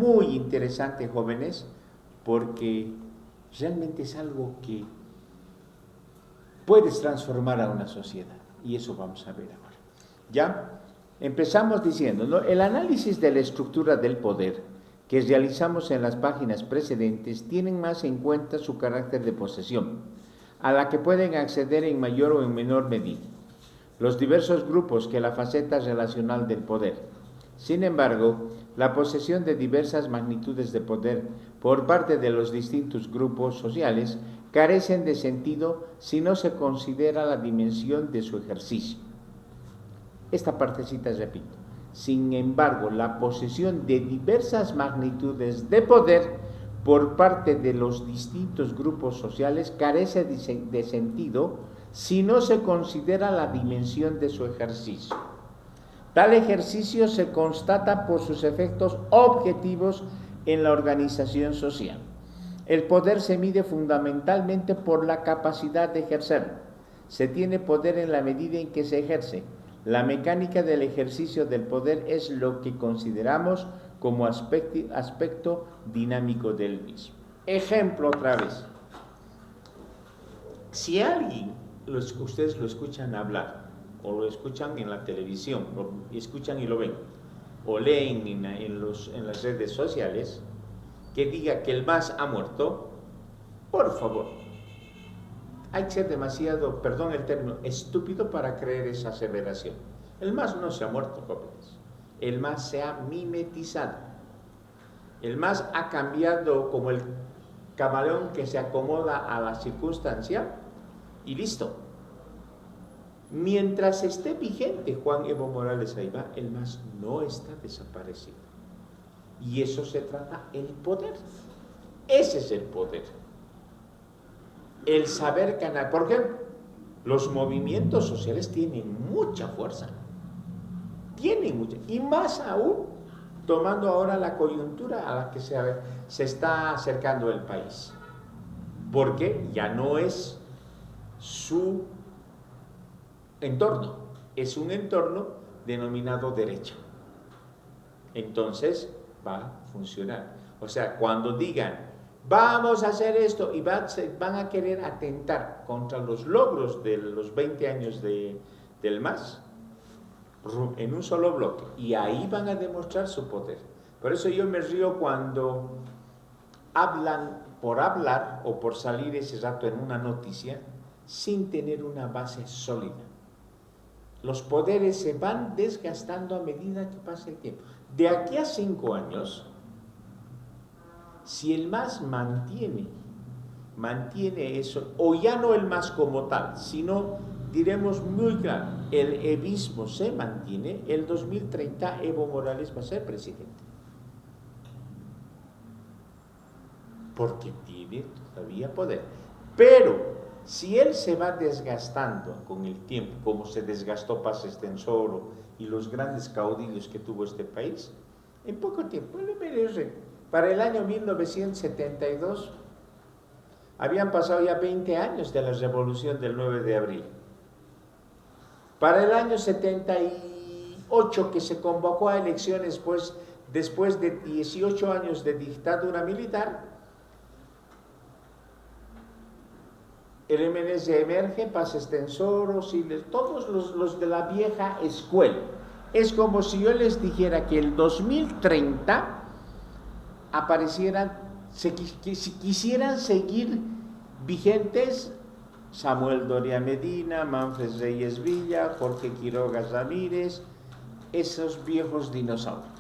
muy interesante, jóvenes, porque realmente es algo que puedes transformar a una sociedad, y eso vamos a ver ahora. Ya empezamos diciendo, ¿no? El análisis de la estructura del poder que realizamos en las páginas precedentes tienen más en cuenta su carácter de posesión, a la que pueden acceder en mayor o en menor medida los diversos grupos que la faceta relacional del poder. Sin embargo, la posesión de diversas magnitudes de poder por parte de los distintos grupos sociales carecen de sentido si no se considera la dimensión de su ejercicio. Esta partecita repito. Sin embargo, la posesión de diversas magnitudes de poder por parte de los distintos grupos sociales carece de sentido si no se considera la dimensión de su ejercicio. Tal ejercicio se constata por sus efectos objetivos en la organización social. El poder se mide fundamentalmente por la capacidad de ejercerlo. Se tiene poder en la medida en que se ejerce. La mecánica del ejercicio del poder es lo que consideramos como aspecto dinámico del mismo. Ejemplo otra vez. Si alguien, ustedes lo escuchan hablar, o lo escuchan en la televisión, lo escuchan y lo ven, o leen en las redes sociales, que diga que el MAS ha muerto, por favor, hay que ser demasiado, perdón el término, estúpido para creer esa aseveración. El MAS no se ha muerto, jóvenes. El MAS se ha mimetizado. El MAS ha cambiado como el camaleón que se acomoda a la circunstancia y listo. Mientras esté vigente Juan Evo Morales ahí va, el MAS no está desaparecido. Y eso se trata el poder. Ese es el poder. El saber ganar. ¿Por qué? Los movimientos sociales tienen mucha fuerza. Tienen mucha. Y más aún, tomando ahora la coyuntura a la que se está acercando el país. Porque ya no es su entorno, es un entorno denominado derecha. Entonces va a funcionar. O sea, cuando digan, vamos a hacer esto y van a querer atentar contra los logros de los 20 años del MAS en un solo bloque, y ahí van a demostrar su poder. Por eso yo me río cuando hablan por hablar o por salir ese rato en una noticia sin tener una base sólida. Los poderes se van desgastando a medida que pasa el tiempo. De aquí a 5 años, si el MAS mantiene eso, o ya no el MAS como tal, sino diremos muy claro, el evismo se mantiene, el 2030 Evo Morales va a ser presidente. Porque tiene todavía poder. Pero si él se va desgastando con el tiempo, como se desgastó Paz Estenssoro y los grandes caudillos que tuvo este país, en poco tiempo, el MNR, para el año 1972, habían pasado ya 20 años de la revolución del 9 de abril. Para el año 78, que se convocó a elecciones, pues, después de 18 años de dictadura militar, el MNS emerge, Paz Estenssoro, todos los de la vieja escuela. Es como si yo les dijera que el 2030 aparecieran, si quisieran seguir vigentes, Samuel Doria Medina, Manfred Reyes Villa, Jorge Quiroga Ramírez, esos viejos dinosaurios.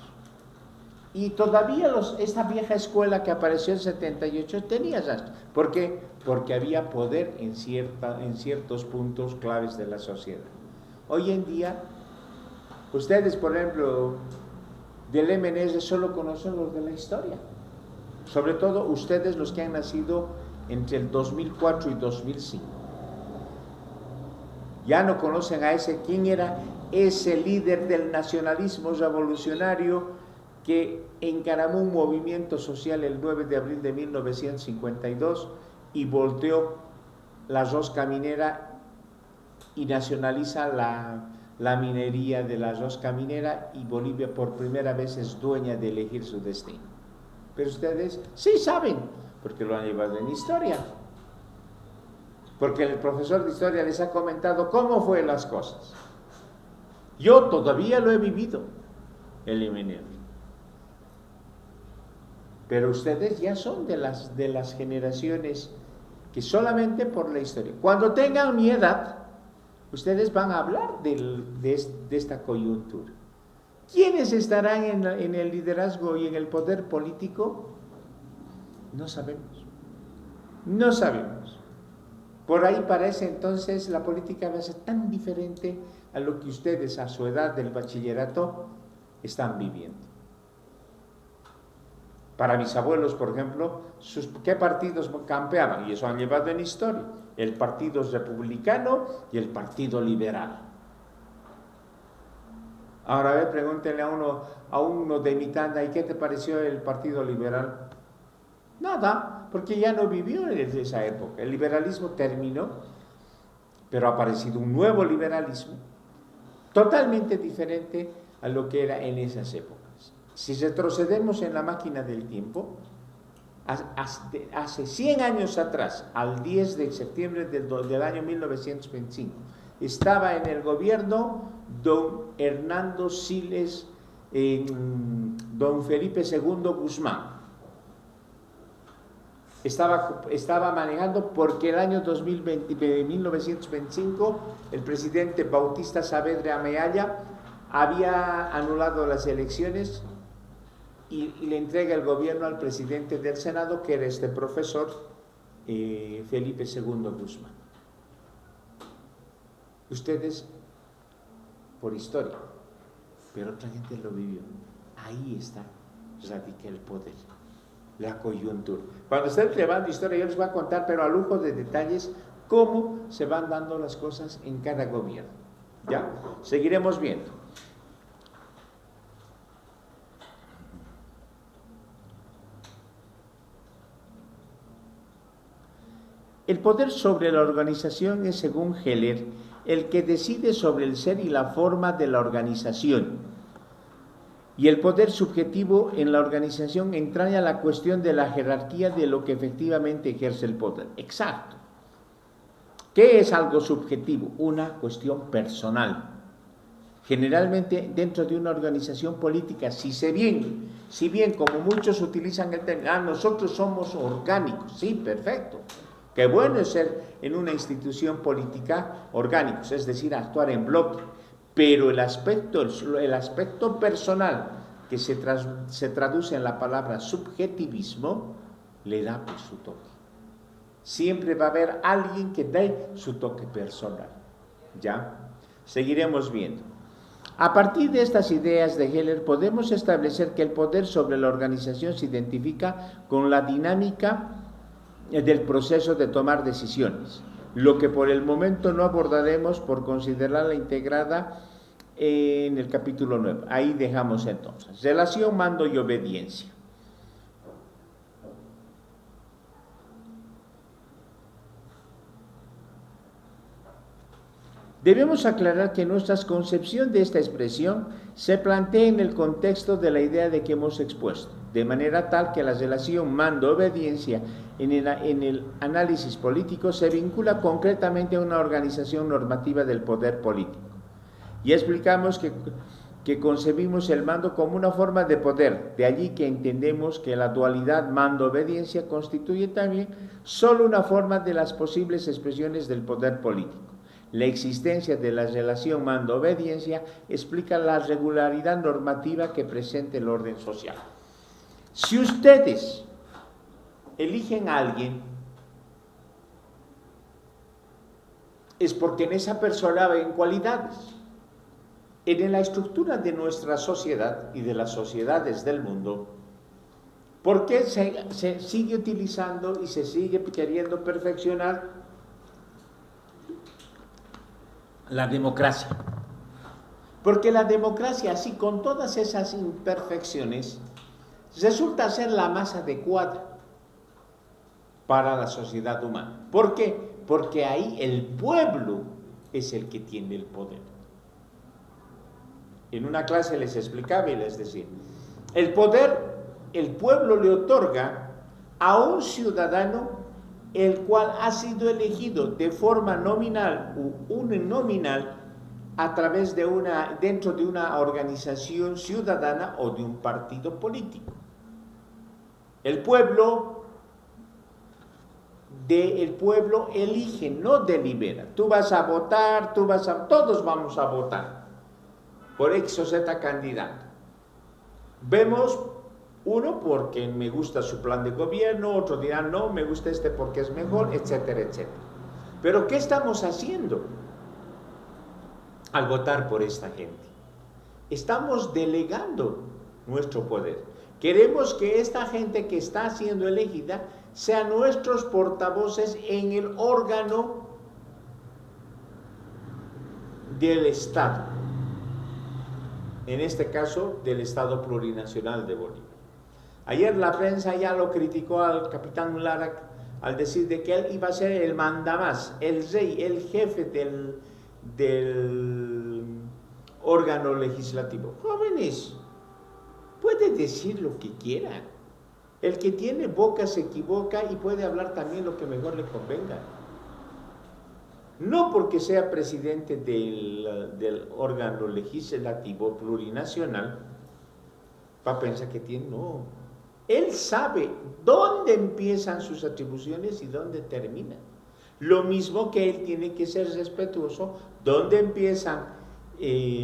Y todavía esta vieja escuela que apareció en 78 tenía rastro. ¿Por qué? Porque había poder en ciertos puntos claves de la sociedad. Hoy en día, ustedes, por ejemplo, del MNS solo conocen los de la historia. Sobre todo ustedes, los que han nacido entre el 2004 y 2005. Ya no conocen a quién era ese líder del nacionalismo revolucionario que encaramó un movimiento social el 9 de abril de 1952 y volteó la rosca minera y nacionaliza la minería de la rosca minera, y Bolivia por primera vez es dueña de elegir su destino. Pero ustedes sí saben, porque lo han llevado en historia. Porque el profesor de historia les ha comentado cómo fue las cosas. Yo todavía lo he vivido, eliminado. Pero ustedes ya son de las generaciones que solamente por la historia. Cuando tengan mi edad, ustedes van a hablar de esta coyuntura. ¿Quiénes estarán en el liderazgo y en el poder político? No sabemos. No sabemos. Por ahí parece entonces la política va a ser tan diferente a lo que ustedes a su edad del bachillerato están viviendo. Para mis abuelos, por ejemplo, ¿qué partidos campeaban? Y eso han llevado en historia. El Partido Republicano y el Partido Liberal. Ahora, a ver, pregúntenle a uno de mi tanda, ¿y qué te pareció el Partido Liberal? Nada, porque ya no vivió desde esa época. El liberalismo terminó, pero ha aparecido un nuevo liberalismo, totalmente diferente a lo que era en esas épocas. Si retrocedemos en la máquina del tiempo, hace 100 años atrás, al 10 de septiembre del año 1925, estaba en el gobierno don Hernando Siles, don Felipe II Guzmán. Estaba manejando porque el año 1925 el presidente Bautista Saavedra Mealla había anulado las elecciones y le entrega el gobierno al presidente del Senado, que era este profesor Felipe II Guzmán. Ustedes, por historia, pero otra gente lo vivió. Ahí radica el poder, la coyuntura. Cuando ustedes llevan historia, yo les voy a contar, pero a lujo de detalles, cómo se van dando las cosas en cada gobierno. ¿Ya? Seguiremos viendo. El poder sobre la organización es, según Heller, el que decide sobre el ser y la forma de la organización. Y el poder subjetivo en la organización entraña la cuestión de la jerarquía de lo que efectivamente ejerce el poder. Exacto. ¿Qué es algo subjetivo? Una cuestión personal. Generalmente dentro de una organización política, si bien como muchos utilizan el término, nosotros somos orgánicos, sí, perfecto. Qué bueno es ser en una institución política orgánicos, es decir, actuar en bloque, pero el aspecto personal que se traduce en la palabra subjetivismo le da pues su toque. Siempre va a haber alguien que dé su toque personal. ¿Ya? Seguiremos viendo. A partir de estas ideas de Heller podemos establecer que el poder sobre la organización se identifica con la dinámica del proceso de tomar decisiones, lo que por el momento no abordaremos por considerarla integrada en el capítulo 9. Ahí dejamos entonces. Relación, mando y obediencia. Debemos aclarar que nuestra concepción de esta expresión se plantea en el contexto de la idea de que hemos expuesto, de manera tal que la relación mando-obediencia en el análisis político se vincula concretamente a una organización normativa del poder político. Y explicamos que concebimos el mando como una forma de poder, de allí que entendemos que la dualidad mando-obediencia constituye también solo una forma de las posibles expresiones del poder político. La existencia de la relación mando-obediencia explica la regularidad normativa que presenta el orden social. Si ustedes eligen a alguien, es porque en esa persona ven cualidades. En la estructura de nuestra sociedad y de las sociedades del mundo, ¿por qué se sigue utilizando y se sigue queriendo perfeccionar la democracia? Porque la democracia, así con todas esas imperfecciones, resulta ser la más adecuada para la sociedad humana. ¿Por qué? Porque ahí el pueblo es el que tiene el poder. En una clase les explicaba y les decía, el poder el pueblo le otorga a un ciudadano el cual ha sido elegido de forma nominal u uninominal a través de dentro de una organización ciudadana o de un partido político. El pueblo elige, no delibera. Tú vas a votar, todos vamos a votar por X o Z candidato. Vemos uno porque me gusta su plan de gobierno, otro dirá no, me gusta este porque es mejor, etcétera, etcétera. Pero ¿qué estamos haciendo al votar por esta gente? Estamos delegando nuestro poder. Queremos que esta gente que está siendo elegida sean nuestros portavoces en el órgano del Estado. En este caso, del Estado Plurinacional de Bolivia. Ayer la prensa ya lo criticó al capitán Lara al decir de que él iba a ser el mandamás, el rey, el jefe del órgano legislativo. Jóvenes, puede decir lo que quiera. El que tiene boca se equivoca y puede hablar también lo que mejor le convenga. No porque sea presidente del órgano legislativo plurinacional, va a pensar que tiene, no. Él sabe dónde empiezan sus atribuciones y dónde terminan. Lo mismo que él tiene que ser respetuoso dónde empiezan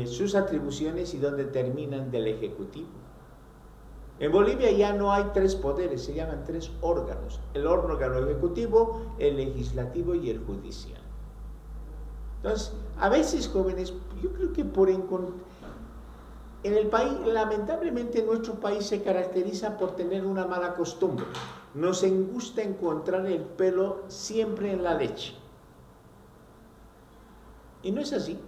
sus atribuciones y dónde terminan del Ejecutivo. En Bolivia ya no hay tres poderes, se llaman tres órganos: el órgano ejecutivo, el legislativo y el judicial. Entonces, a veces, jóvenes, yo creo que en el país, lamentablemente nuestro país se caracteriza por tener una mala costumbre. Nos gusta encontrar el pelo siempre en la leche. Y no es así.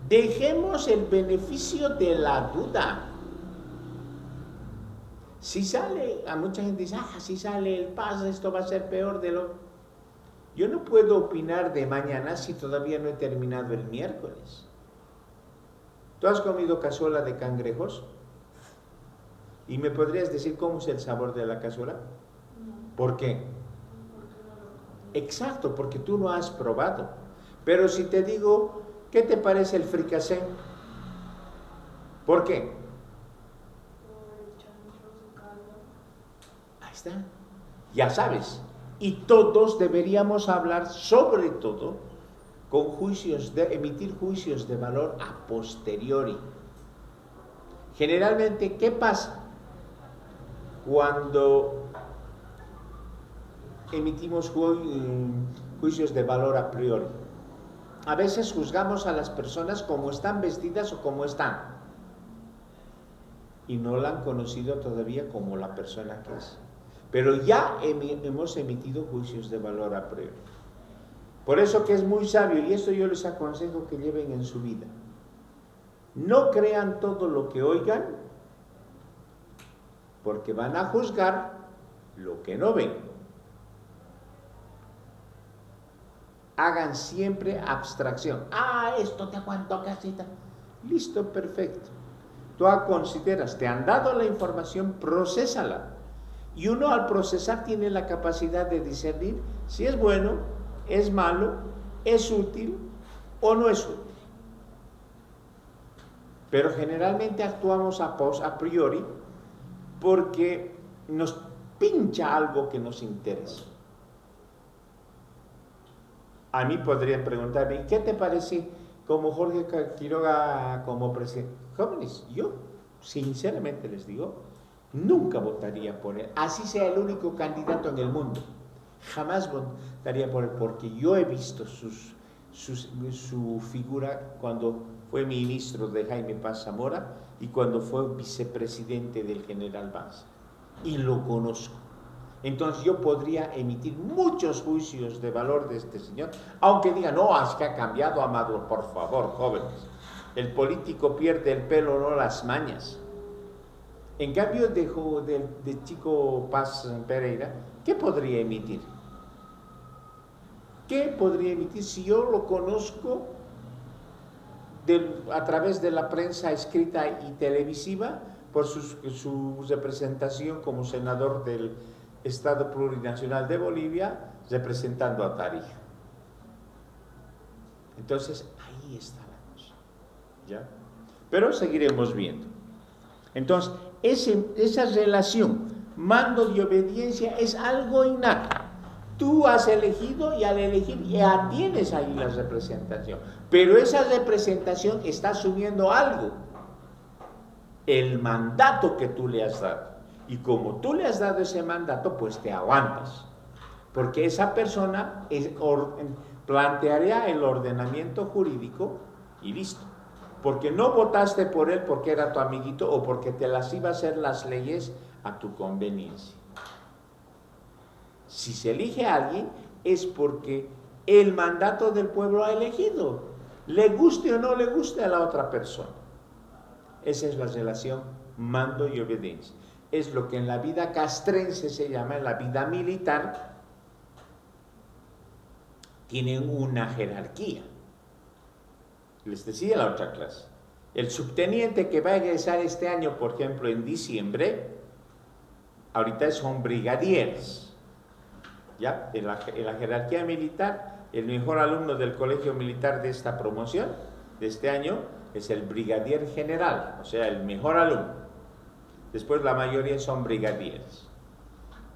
Dejemos el beneficio de la duda. Si sale, a mucha gente dice, si sale el PAS, esto va a ser peor de lo... Yo no puedo opinar de mañana si todavía no he terminado el miércoles. ¿Tú has comido cazuela de cangrejos? ¿Y me podrías decir cómo es el sabor de la cazuela? No. ¿Por qué? Exacto, porque tú no has probado. Pero si te digo, ¿qué te parece el fricasé? ¿Por qué? Ahí está. Ya sabes. Y todos deberíamos hablar, sobre todo, con emitir juicios de valor a posteriori. Generalmente, ¿qué pasa cuando emitimos juicios de valor a priori? A veces juzgamos a las personas como están vestidas o como están, y no la han conocido todavía como la persona que es. Pero ya hemos emitido juicios de valor a priori. Por eso que es muy sabio, y esto yo les aconsejo que lleven en su vida. No crean todo lo que oigan, porque van a juzgar lo que no ven. Hagan siempre abstracción. Esto te aguantó casita. Listo, perfecto. Tú consideras, te han dado la información, procésala. Y uno al procesar tiene la capacidad de discernir si es bueno, es malo, es útil o no es útil. Pero generalmente actuamos a priori porque nos pincha algo que nos interesa. A mí podrían preguntarme, ¿qué te parece como Jorge Quiroga como presidente? Jóvenes, yo sinceramente les digo, nunca votaría por él, así sea el único candidato en el mundo. Jamás votaría por él, porque yo he visto su figura cuando fue ministro de Jaime Paz Zamora y cuando fue vicepresidente del general Banza, y lo conozco. Entonces yo podría emitir muchos juicios de valor de este señor, aunque digan, no, es que ha cambiado, Amado. Por favor, jóvenes, el político pierde el pelo, no las mañas. En cambio, de Chico Paz Pereira, ¿qué podría emitir? ¿Qué podría emitir si yo lo conozco a través de la prensa escrita y televisiva? por su representación como senador del Estado Plurinacional de Bolivia, representando a Tarija. Entonces, ahí está la cosa, ¿ya? Pero seguiremos viendo. Entonces, esa relación, mando y obediencia, es algo innato. Tú has elegido y al elegir ya tienes ahí la representación. Pero esa representación está asumiendo algo. El mandato que tú le has dado. Y como tú le has dado ese mandato, pues te aguantas. Porque esa persona plantearía el ordenamiento jurídico y listo. Porque no votaste por él porque era tu amiguito o porque te las iba a hacer las leyes a tu conveniencia. Si se elige a alguien es porque el mandato del pueblo ha elegido, le guste o no le guste a la otra persona. Esa es la relación mando y obediencia. Es lo que en la vida castrense se llama, en la vida militar, tienen una jerarquía. Les decía en la otra clase, el subteniente que va a egresar este año, por ejemplo, en diciembre, ahorita son brigadieres. ¿Ya? En la jerarquía militar, el mejor alumno del colegio militar de esta promoción, de este año, es el brigadier general, o sea, el mejor alumno. Después la mayoría son brigadieres.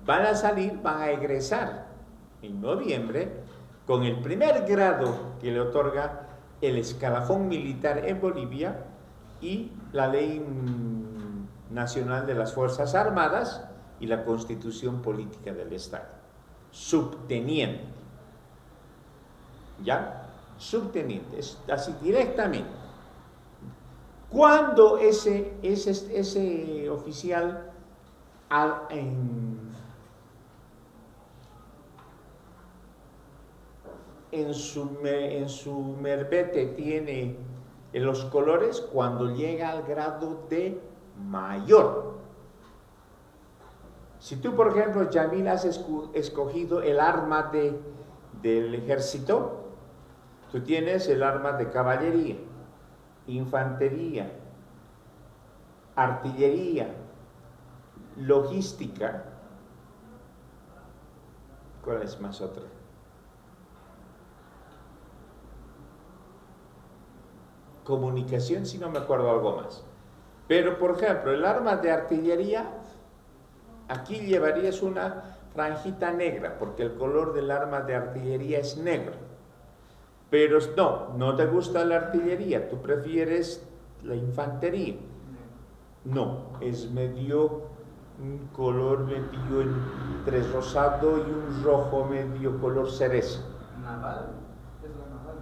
Van a salir, van a egresar en noviembre con el primer grado que le otorga el escalafón militar en Bolivia y la ley nacional de las Fuerzas Armadas y la constitución política del Estado. Subteniente, ¿ya? Subteniente, es así directamente. Cuando ese oficial en su merbete tiene los colores, cuando llega al grado de mayor. Si tú, por ejemplo, Yamil, has escogido el arma del ejército, tú tienes el arma de caballería, infantería, artillería, logística. ¿Cuál es más otra? Comunicación, si no me acuerdo algo más. Pero, por ejemplo, el arma de artillería, aquí llevarías una franjita negra, porque el color del arma de artillería es negro. Pero no te gusta la artillería, tú prefieres la infantería. No, es medio un color medio entre rosado y un rojo medio color cereza. ¿Naval? ¿Es la naval?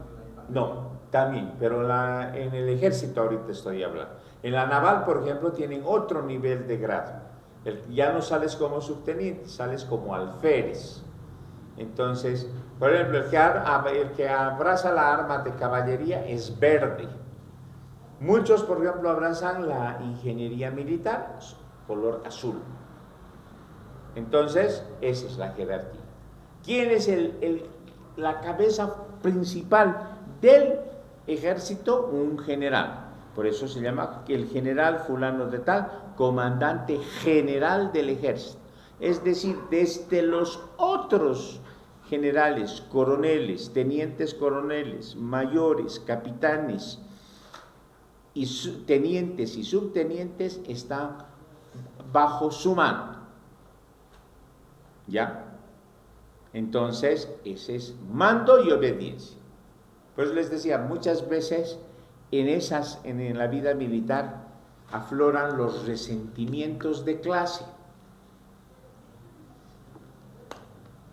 No, también, pero en el ejército ahorita estoy hablando. En la naval, por ejemplo, tienen otro nivel de grado. Ya no sales como subteniente, sales como alférez. Entonces, por ejemplo, el que abraza la arma de caballería es verde. Muchos, por ejemplo, abrazan la ingeniería militar, color azul. Entonces, esa es la jerarquía. ¿Quién es la cabeza principal del ejército? Un general. Por eso se llama el general fulano de tal, comandante general del ejército. Es decir, desde los otros generales, coroneles, tenientes coroneles, mayores, capitanes, y tenientes y subtenientes están bajo su mando. ¿Ya? Entonces, ese es mando y obediencia. Pues les decía, muchas veces en la vida militar afloran los resentimientos de clase.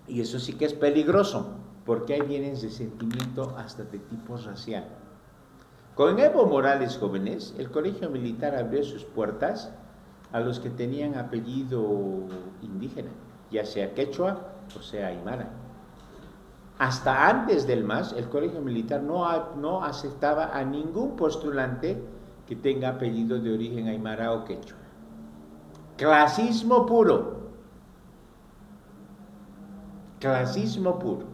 Y eso sí que es peligroso, porque ahí viene resentimiento hasta de tipo racial. Con Evo Morales, jóvenes, el colegio militar abrió sus puertas a los que tenían apellido indígena, ya sea quechua o sea aymara. Hasta antes del MAS, el colegio militar no aceptaba a ningún postulante que tenga apellido de origen aymara o quechua. Clasismo puro. Clasismo puro.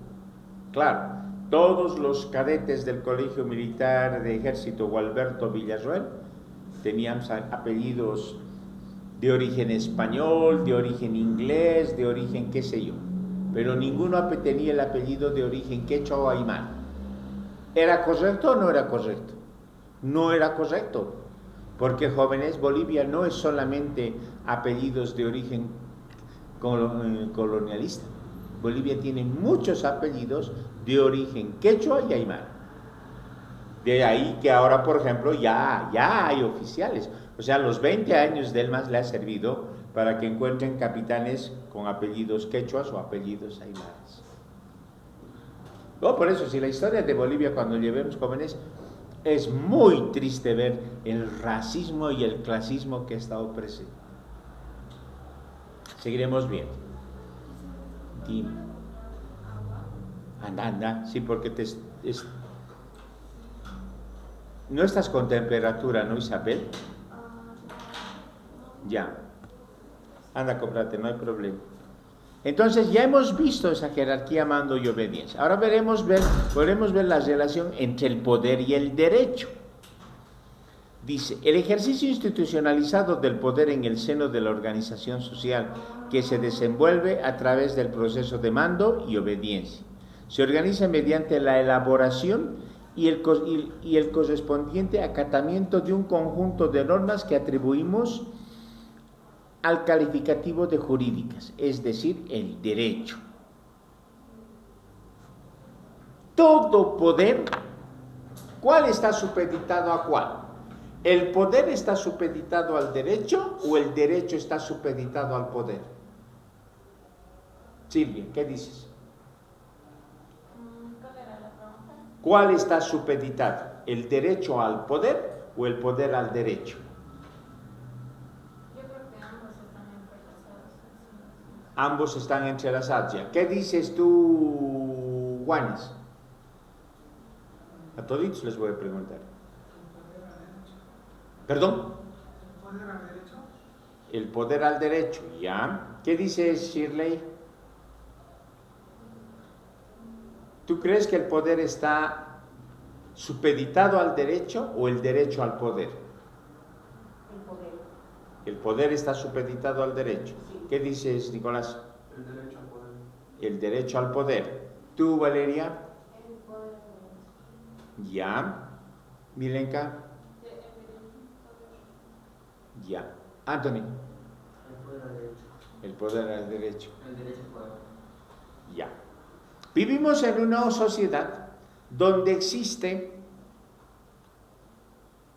Claro, todos los cadetes del Colegio Militar de Ejército Gualberto Villarroel tenían apellidos de origen español, de origen inglés, de origen qué sé yo, pero ninguno tenía el apellido de origen quechua o aymara. ¿Era correcto o no era correcto? No era correcto, porque jóvenes, Bolivia no es solamente apellidos de origen colonialista. Bolivia tiene muchos apellidos de origen quechua y aymara. De ahí que ahora, por ejemplo, ya hay oficiales. O sea, los 20 años del MAS le ha servido para que encuentren capitanes con apellidos quechuas o apellidos aymaras. No, por eso, si la historia de Bolivia cuando llevemos jóvenes, es muy triste ver el racismo y el clasismo que ha estado presente. Seguiremos viendo. Dime. Anda, sí, porque no estás con temperatura, ¿no, Isabel? Ya. Anda, cómprate, no hay problema. Entonces ya hemos visto esa jerarquía mando y obediencia. Ahora podremos ver la relación entre el poder y el derecho. Dice, el ejercicio institucionalizado del poder en el seno de la organización social que se desenvuelve a través del proceso de mando y obediencia. Se organiza mediante la elaboración y el correspondiente acatamiento de un conjunto de normas que atribuimos al calificativo de jurídicas, es decir, el derecho. Todo poder, ¿cuál está supeditado a cuál? ¿El poder está supeditado al derecho o el derecho está supeditado al poder? Silvia, ¿qué dices? ¿Cuál está supeditado? ¿El derecho al poder o el poder al derecho? Yo creo que ambos están entrelazados. Ambos están entrelazados ya. ¿Qué dices tú, Juanes? A toditos les voy a preguntar. ¿Perdón? ¿El poder al derecho? El poder al derecho, ¿ya? ¿Qué dices, Shirley? ¿Tú crees que el poder está supeditado al derecho o el derecho al poder? El poder. El poder está supeditado al derecho. Sí. ¿Qué dices, Nicolás? El derecho al poder. El derecho al poder. ¿Tú, Valeria? El poder. Ya. Milenka. Ya. Anthony. El poder al derecho. El poder al derecho. El derecho al poder. Ya. Vivimos en una sociedad donde existe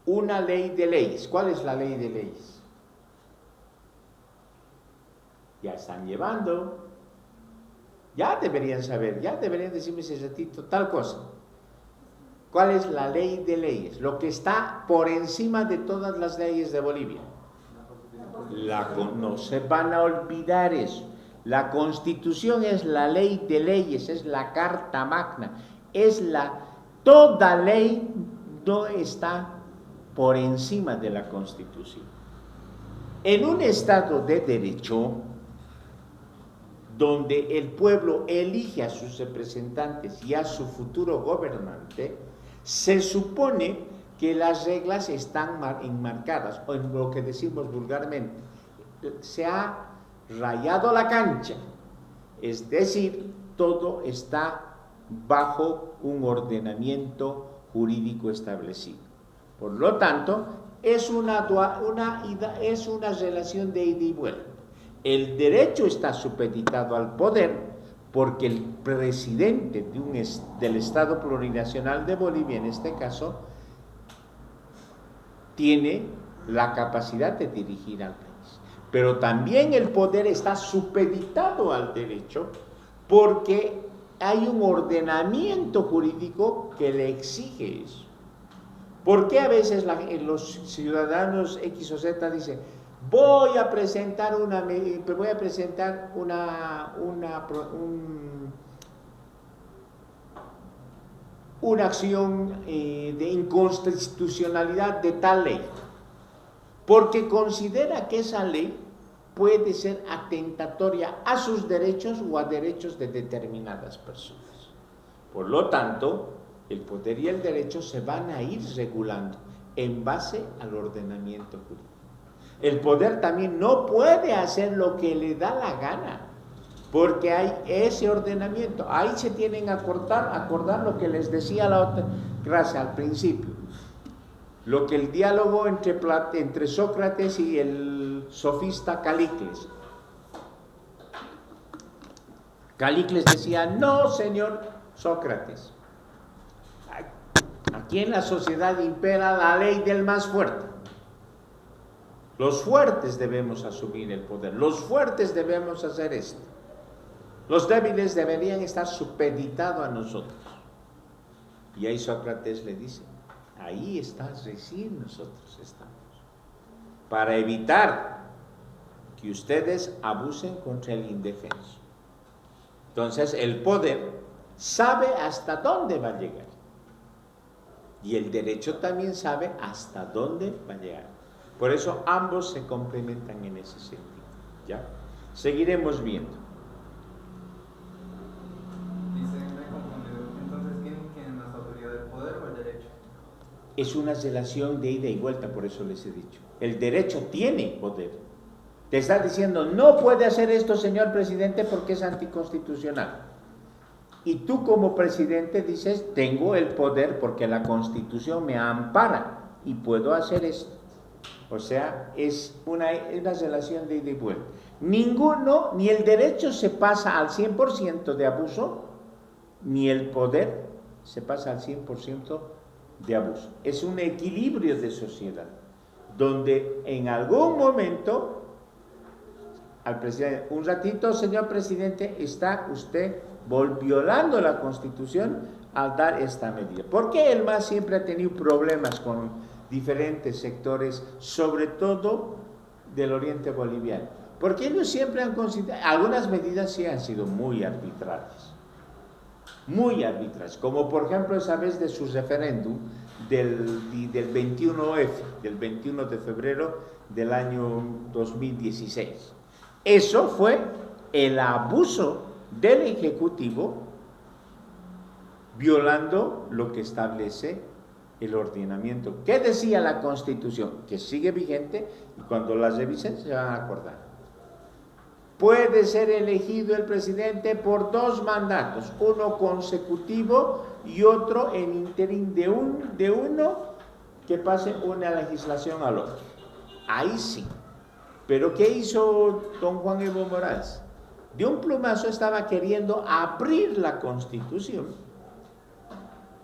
una ley de leyes. ¿Cuál es la ley de leyes? Ya están llevando. Ya deberían saber, ya deberían decirme ese ratito tal cosa. ¿Cuál es la ley de leyes? Lo que está por encima de todas las leyes de Bolivia. No se van a olvidar eso. La Constitución es la ley de leyes, es la Carta Magna, toda ley no está por encima de la Constitución. En un Estado de derecho, donde el pueblo elige a sus representantes y a su futuro gobernante, se supone que las reglas están enmarcadas, o en lo que decimos vulgarmente, se ha rayado la cancha, es decir, todo está bajo un ordenamiento jurídico establecido. Por lo tanto, es una relación de ida y vuelta. El derecho está supeditado al poder porque el presidente del Estado Plurinacional de Bolivia, en este caso, tiene la capacidad de dirigir al país. Pero también el poder está supeditado al derecho porque hay un ordenamiento jurídico que le exige eso. ¿Por qué a veces los ciudadanos X o Z dicen, voy a presentar una acción de inconstitucionalidad de tal ley? Porque considera que esa ley puede ser atentatoria a sus derechos o a derechos de determinadas personas. Por lo tanto, el poder y el derecho se van a ir regulando en base al ordenamiento jurídico. El poder también no puede hacer lo que le da la gana, porque hay ese ordenamiento. Ahí se tienen que acordar lo que les decía la otra clase al principio. Lo que el diálogo entre Sócrates y el sofista Calícles. Calícles decía: no, señor Sócrates, aquí en la sociedad impera la ley del más fuerte. Los fuertes debemos asumir el poder, los fuertes debemos hacer esto. Los débiles deberían estar supeditados a nosotros. Y ahí Sócrates le dice: ahí está recién nosotros estamos, para evitar que ustedes abusen contra el indefenso. Entonces el poder sabe hasta dónde va a llegar, y el derecho también sabe hasta dónde va a llegar. Por eso ambos se complementan en ese sentido. ¿Ya? Seguiremos viendo. Dice, me he confundido. Entonces, ¿quién tiene más autoridad, el poder o el derecho? Es una relación de ida y vuelta, por eso les he dicho. El derecho tiene poder. Te está diciendo: no puede hacer esto, señor presidente, porque es anticonstitucional. Y tú como presidente dices: tengo el poder porque la Constitución me ampara y puedo hacer esto. O sea, es una relación de ida y vuelta. Ninguno, ni el derecho se pasa al 100% de abuso, ni el poder se pasa al 100% de abuso. Es un equilibrio de sociedad, donde en algún momento al presidente: un ratito, señor presidente, está usted violando la Constitución al dar esta medida. ¿Por qué el MAS siempre ha tenido problemas con diferentes sectores, sobre todo del oriente boliviano? Porque ellos siempre han considerado, algunas medidas sí han sido muy arbitrarias, como por ejemplo esa vez de su referéndum del 21F, del 21 de febrero del año 2016. Eso fue el abuso del Ejecutivo violando lo que establece el ordenamiento. ¿Qué decía la Constitución? Que sigue vigente, y cuando la revisen se van a acordar. Puede ser elegido el presidente por 2 mandatos, uno consecutivo y otro en interín de uno que pase una legislación al otro. Ahí sí. Pero ¿qué hizo don Juan Evo Morales? De un plumazo estaba queriendo abrir la Constitución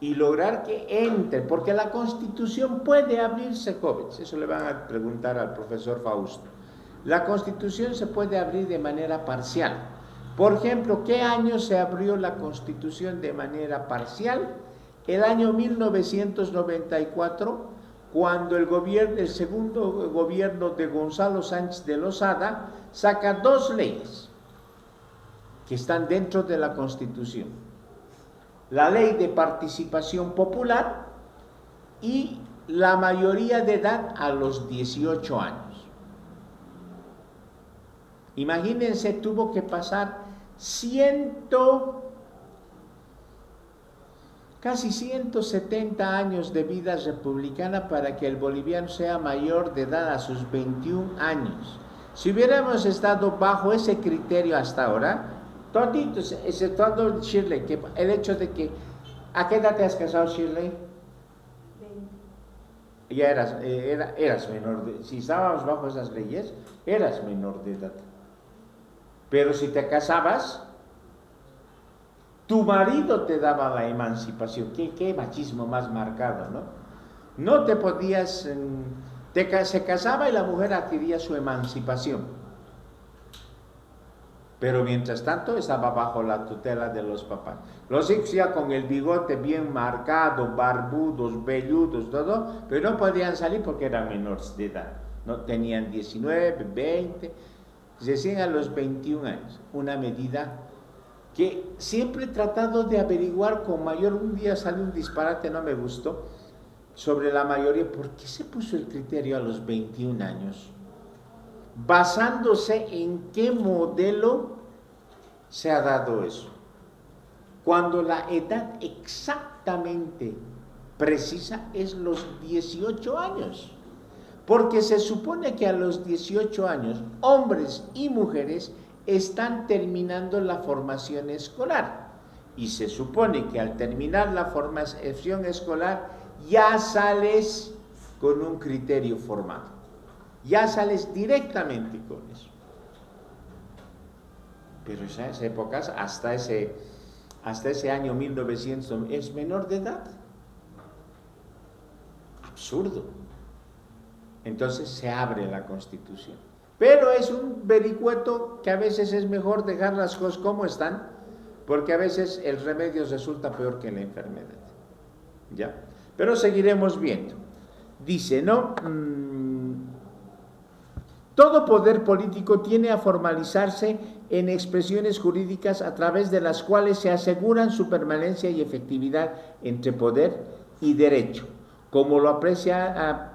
y lograr que entre, porque la Constitución puede abrirse, jóvenes. Eso le van a preguntar al profesor Fausto. La Constitución se puede abrir de manera parcial. Por ejemplo, ¿qué año se abrió la Constitución de manera parcial? El año 1994, cuando el segundo gobierno de Gonzalo Sánchez de Lozada saca 2 leyes que están dentro de la Constitución: la ley de participación popular y la mayoría de edad a los 18 años. Imagínense, tuvo que pasar casi 170 años de vida republicana para que el boliviano sea mayor de edad a sus 21 años. Si hubiéramos estado bajo ese criterio hasta ahora, toditos, exceptuando Shirley, que el hecho de que... ¿A qué edad te has casado, Shirley? 20. Ya eras menor de... Si estábamos bajo esas leyes, eras menor de edad. Pero si te casabas, tu marido te daba la emancipación. Qué machismo más marcado, ¿no? No te podías... se casaba y la mujer adquiría su emancipación. Pero mientras tanto estaba bajo la tutela de los papás. Los hijos ya con el bigote bien marcado, barbudos, velludos, todo, pero no podían salir porque eran menores de edad. No tenían 19, 20, recién a los 21 años. Una medida que siempre he tratado de averiguar con mayor... Un día salió un disparate, no me gustó, sobre la mayoría. ¿Por qué se puso el criterio a los 21 años? Basándose en qué modelo se ha dado eso, cuando la edad exactamente precisa es los 18 años. Porque se supone que a los 18 años, hombres y mujeres están terminando la formación escolar. Y se supone que al terminar la formación escolar ya sales con un criterio formado. Ya sales directamente con eso. Pero en esas épocas, hasta ese año 1900, es menor de edad. Absurdo. Entonces se abre la Constitución. Pero es un vericueto que a veces es mejor dejar las cosas como están, porque a veces el remedio resulta peor que la enfermedad. ¿Ya? Pero seguiremos viendo. Dice, ¿no? Todo poder político tiene a formalizarse en expresiones jurídicas a través de las cuales se aseguran su permanencia y efectividad entre poder y derecho, como lo apreciaba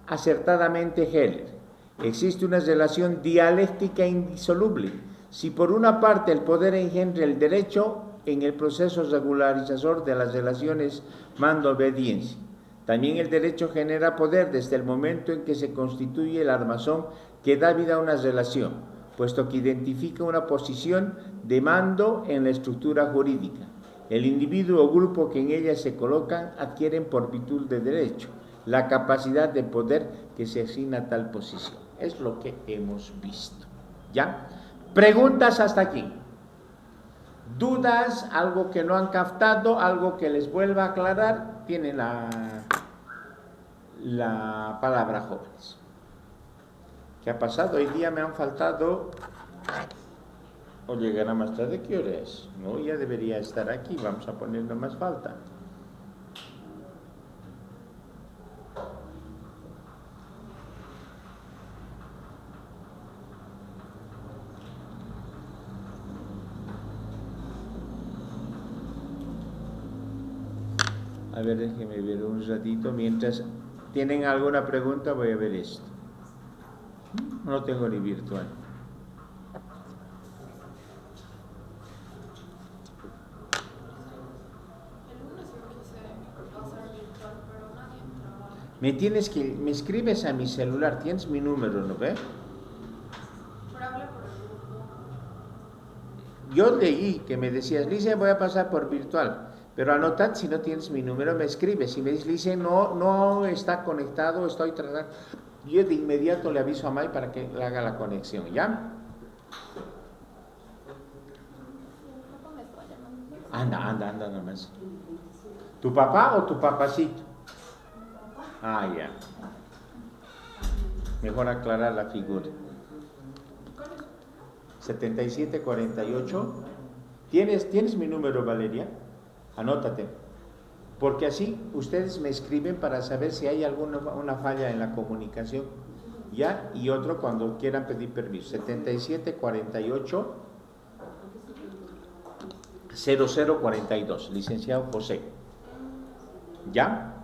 acertadamente Heller. Existe una relación dialéctica indisoluble. Si por una parte el poder engendra el derecho en el proceso regularizador de las relaciones mando-obediencia, también el derecho genera poder desde el momento en que se constituye el armazón que da vida a una relación, puesto que identifica una posición de mando en la estructura jurídica. El individuo o grupo que en ella se colocan adquieren por virtud de derecho la capacidad de poder que se asigna a tal posición. Es lo que hemos visto. ¿Ya? Preguntas hasta aquí. ¿Dudas? ¿Algo que no han captado? ¿Algo que les vuelva a aclarar? Tienen la palabra, jóvenes. ¿Qué ha pasado? Hoy día me han faltado... ¿O llegará más tarde? ¿Qué hora es? No, ya debería estar aquí. Vamos a ponerle más falta. A ver, déjenme ver un ratito. Mientras tienen alguna pregunta, voy a ver esto. No tengo ni virtual. Me escribes a mi celular, tienes mi número, ¿no ve? Yo leí que me decías, Lice, voy a pasar por virtual. Pero anotad, si no tienes mi número, me escribes. Si me dices, Lice, no está conectado, estoy tratando. Yo de inmediato le aviso a May para que le haga la conexión, ¿ya? Anda nomás. ¿Tu papá o tu papacito? Ah, ya. Mejor aclarar la figura. 7748. ¿Tienes mi número, Valeria? Anótate, porque así ustedes me escriben para saber si hay una falla en la comunicación, ¿ya? Y otro cuando quieran pedir permiso, 7748 0042, licenciado José, ¿ya?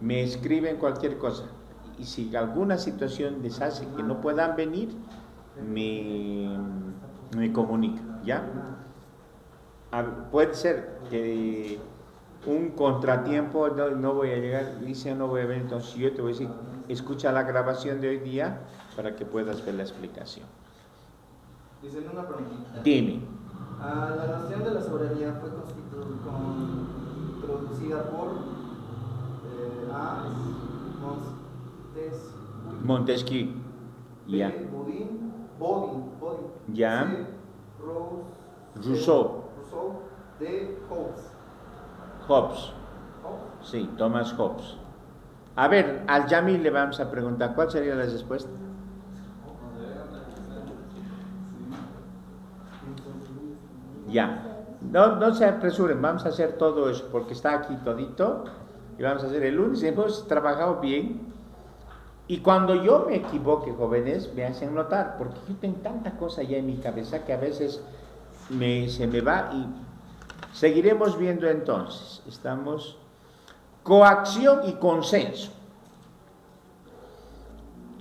Me escriben cualquier cosa, y si alguna situación les hace que no puedan venir, me comunican, ¿ya? Puede ser que un contratiempo, no voy a llegar, dice no voy a ver, entonces yo te voy a decir, escucha la grabación de hoy día para que puedas ver la explicación. Dice una preguntita. Dime. La noción de la soberanía fue introducida por A. Montesquieu. Ya. Bodin. Ya. C. Rousseau. D. Hobbes. Sí, Thomas Hobbes. A ver, al Yamil le vamos a preguntar, ¿cuál sería la respuesta? Ya. No se apresuren, vamos a hacer todo eso, porque está aquí todito, y vamos a hacer el lunes, hemos trabajado bien, y cuando yo me equivoque, jóvenes, me hacen notar, porque yo tengo tanta cosa ya en mi cabeza que a veces se me va y seguiremos viendo entonces. Estamos coacción y consenso.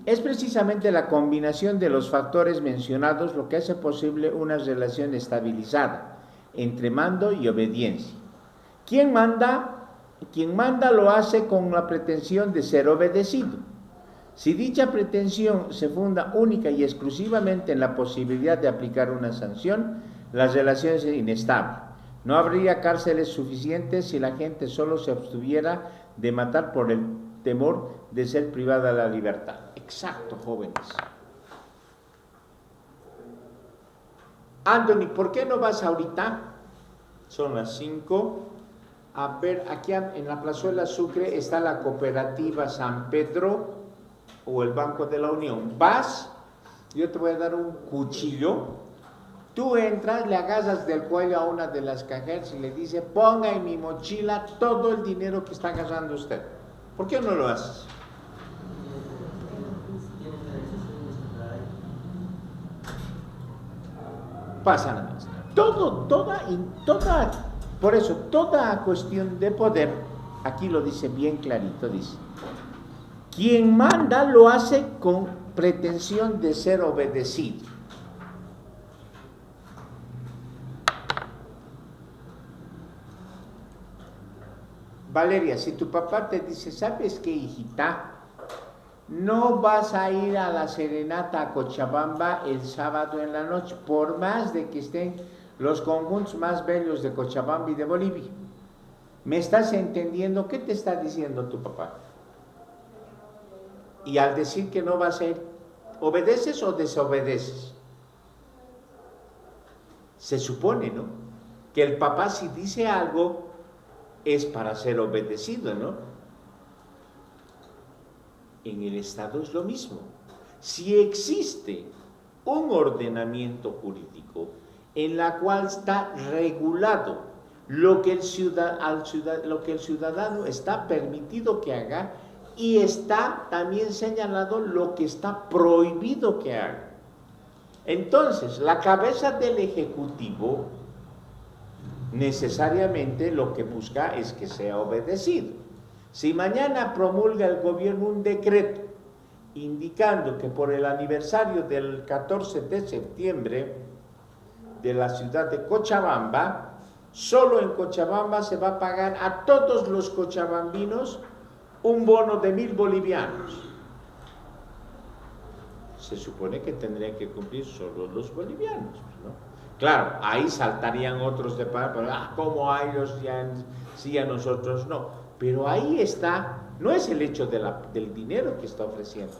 Es precisamente la combinación de los factores mencionados lo que hace posible una relación estabilizada entre mando y obediencia. Quien manda lo hace con la pretensión de ser obedecido. Si dicha pretensión se funda única y exclusivamente en la posibilidad de aplicar una sanción, la relación es inestable. No habría cárceles suficientes si la gente solo se abstuviera de matar por el temor de ser privada de la libertad. Exacto, jóvenes. Anthony, ¿por qué no vas ahorita? Son las 5. A ver, aquí en la Plazuela Sucre está la cooperativa San Pedro o el Banco de la Unión. Vas, yo te voy a dar un cuchillo. Tú entras, le agarras del cuello a una de las cajeras y le dices, ponga en mi mochila todo el dinero que está agarrando usted. ¿Por qué no lo haces? Pasa nada más. Por eso, toda cuestión de poder, aquí lo dice bien clarito, dice, quien manda lo hace con pretensión de ser obedecido. Valeria, si tu papá te dice, ¿sabes qué, hijita? No vas a ir a la serenata a Cochabamba el sábado en la noche, por más de que estén los conjuntos más bellos de Cochabamba y de Bolivia. ¿Me estás entendiendo? ¿Qué te está diciendo tu papá? Y al decir que no vas a ir, ¿obedeces o desobedeces? Se supone, ¿no? Que el papá si dice algo es para ser obedecido, ¿no? En el Estado es lo mismo. Si existe un ordenamiento jurídico en la cual está regulado lo que el ciudadano está permitido que haga y está también señalado lo que está prohibido que haga. Entonces, la cabeza del Ejecutivo necesariamente lo que busca es que sea obedecido. Si mañana promulga el gobierno un decreto indicando que por el aniversario del 14 de septiembre de la ciudad de Cochabamba, solo en Cochabamba se va a pagar a todos los cochabambinos un bono de 1.000 bolivianos. Se supone que tendrían que cumplir solo los bolivianos, ¿no? Claro, ahí saltarían otros de para, ¿cómo a ellos sí a nosotros no? Pero ahí está, no es el hecho del dinero que está ofreciendo,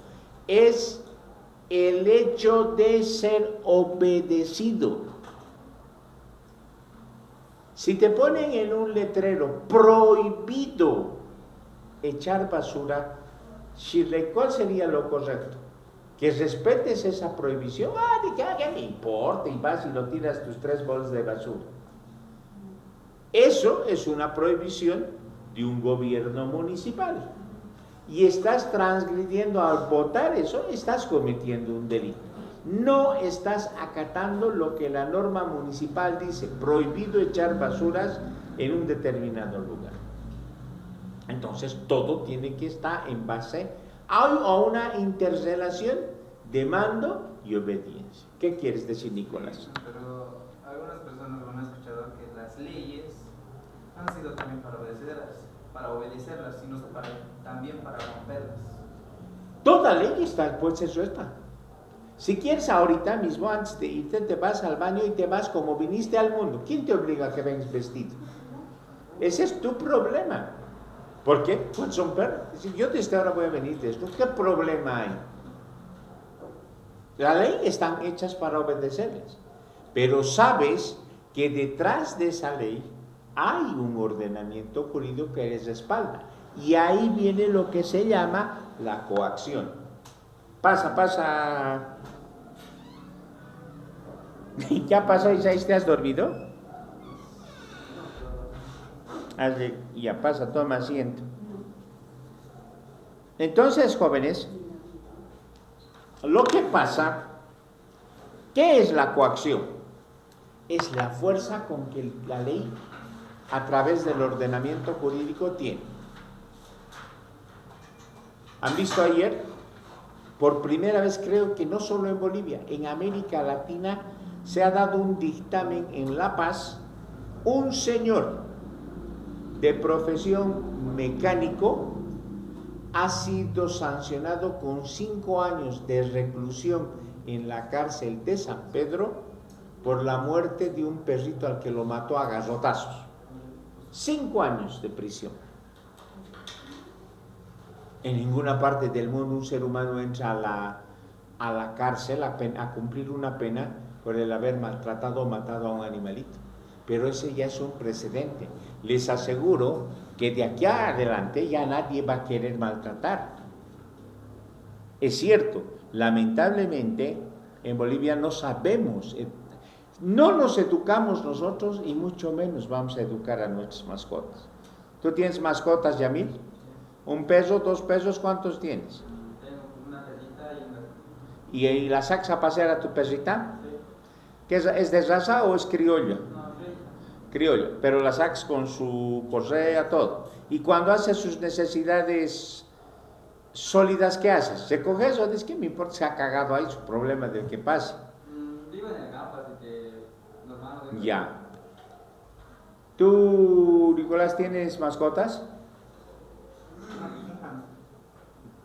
es el hecho de ser obedecido. Si te ponen en un letrero prohibido echar basura, ¿cuál sería lo correcto? Que respetes esa prohibición. ¿De qué me importa? Y vas y lo tiras tus 3 bolsas de basura. Eso es una prohibición de un gobierno municipal. Y estás transgrediendo al votar eso, estás cometiendo un delito. No estás acatando lo que la norma municipal dice, prohibido echar basuras en un determinado lugar. Entonces todo tiene que estar en base a una interrelación de mando y obediencia. ¿Qué quieres decir, Nicolás? Pero algunas personas han escuchado que las leyes han sido también para obedecerlas, sino también para romperlas. Toda ley está, pues eso está. Si quieres ahorita mismo, antes de irte, te vas al baño y te vas como viniste al mundo. ¿Quién te obliga a que vengas vestido? Ese es tu problema. ¿Por qué? Pues son perros. Si yo desde ahora voy a venir de esto, ¿qué problema hay? La ley están hechas para obedecerlas. Pero sabes que detrás de esa ley hay un ordenamiento jurídico que les respalda. Y ahí viene lo que se llama la coacción. Pasa. ¿Ya pasó, Isaías? ¿Te has dormido? Ya pasa, toma asiento. Entonces, jóvenes, lo que pasa, ¿qué es la coacción? Es la fuerza con que la ley, a través del ordenamiento jurídico, tiene. ¿Han visto ayer? Por primera vez, creo que no solo en Bolivia, en América Latina se ha dado un dictamen en La Paz, un señor de profesión mecánico ha sido sancionado con 5 años de reclusión en la cárcel de San Pedro por la muerte de un perrito al que lo mató a garrotazos. 5 años de prisión. En ninguna parte del mundo un ser humano entra a la cárcel a cumplir una pena por el haber maltratado o matado a un animalito. Pero ese ya es un precedente. Les aseguro que de aquí adelante ya nadie va a querer maltratar. Es cierto, lamentablemente en Bolivia no sabemos, no nos educamos nosotros y mucho menos vamos a educar a nuestras mascotas. ¿Tú tienes mascotas, Yamil? ¿Un peso, 2 pesos? ¿Cuántos tienes? Tengo una perrita y una... ¿Y la sacas a pasear a tu perrita? Sí. ¿Qué es de raza o es criolla? No, sí. Criolla, pero la sacas con su correa, todo. Y cuando hace sus necesidades sólidas, ¿qué haces? ¿Se coge eso? Es que me importa, se ha cagado ahí, su problema del que pase. Vivo en el campo, así que normal. Ya. ¿Tú, Nicolás, tienes mascotas?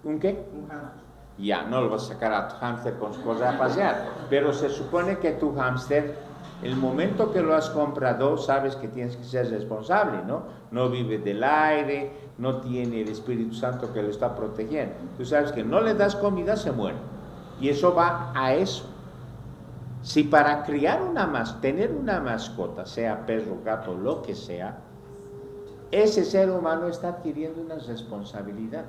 ¿Un qué? Un hámster. Ya, no lo vas a sacar a tu hámster con su correa a pasear, pero se supone que tu hámster, el momento que lo has comprado, sabes que tienes que ser responsable, ¿no? No vive del aire, no tiene el Espíritu Santo que lo está protegiendo. Tú sabes que no le das comida, se muere. Y eso va a eso. Si para criar tener una mascota, sea perro, gato, lo que sea, ese ser humano está adquiriendo una responsabilidad.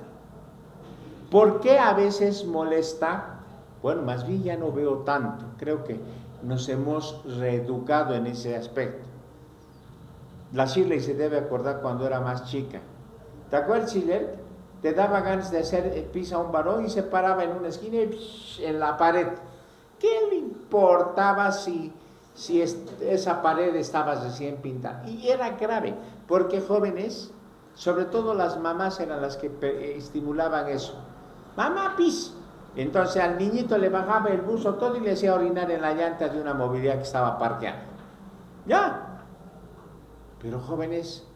¿Por qué a veces molesta? Bueno, más bien ya no veo tanto. Creo que nos hemos reeducado en ese aspecto. La Shirley se debe acordar cuando era más chica. ¿Te acuerdas, Shirley? Te daba ganas de hacer pis a un varón y se paraba en una esquina y en la pared. ¿Qué le importaba si esa pared estaba recién pintada? Y era grave, porque jóvenes, sobre todo las mamás eran las que estimulaban eso. Mamá, pis. Entonces al niñito le bajaba el buzo todo y le hacía orinar en la llanta de una movilidad que estaba parqueada. Ya. Pero jóvenes,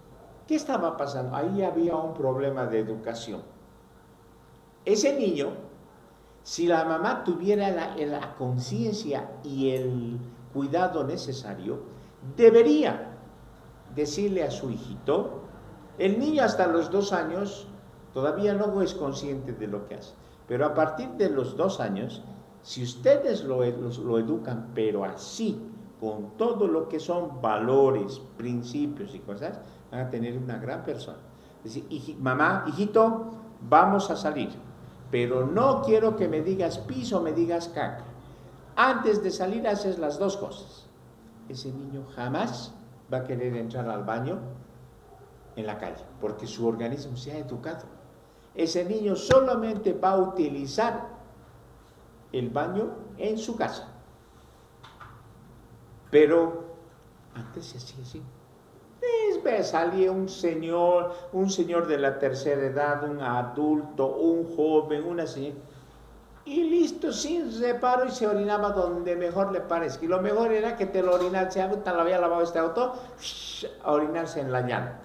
¿qué estaba pasando? Ahí había un problema de educación. Ese niño, si la mamá tuviera la conciencia y el cuidado necesario, debería decirle a su hijito, el niño hasta los 2 años todavía no es consciente de lo que hace, pero a partir de los 2 años, si ustedes lo educan, pero así, con todo lo que son valores, principios y cosas, van a tener una gran persona. Es decir, mamá, hijito, vamos a salir, pero no quiero que me digas pis o me digas caca. Antes de salir haces las 2 cosas. Ese niño jamás va a querer entrar al baño en la calle, porque su organismo se ha educado. Ese niño solamente va a utilizar el baño en su casa. Pero antes se hacía así. Salía un señor de la tercera edad, un adulto, un joven, una señora, y listo, sin reparo, y se orinaba donde mejor le parezca. Y lo mejor era que te lo orinase, te lo había lavado este auto, a orinarse en la llanta.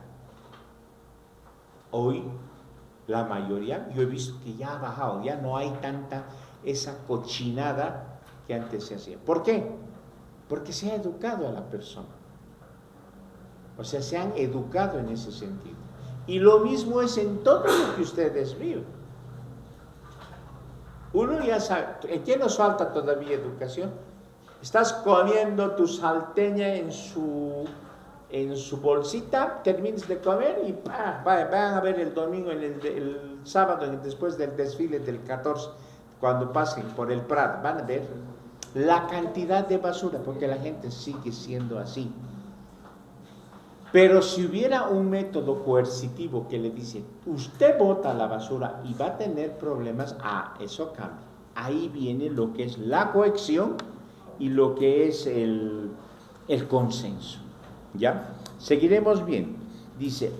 Hoy, la mayoría, yo he visto que ya ha bajado, ya no hay tanta esa cochinada que antes se hacía. ¿Por qué? Porque se ha educado a la persona. O sea, se han educado en ese sentido. Y lo mismo es en todo lo que ustedes viven. Uno ya sabe, ¿en qué nos falta todavía educación? Estás comiendo tu salteña en su bolsita, terminas de comer y van a ver el domingo, el sábado, después del desfile del 14, cuando pasen por el Prado, van a ver la cantidad de basura, porque la gente sigue siendo así. Pero si hubiera un método coercitivo que le dice, usted bota la basura y va a tener problemas, eso cambia. Ahí viene lo que es la coacción y lo que es el consenso. ¿Ya? Seguiremos bien. Dice,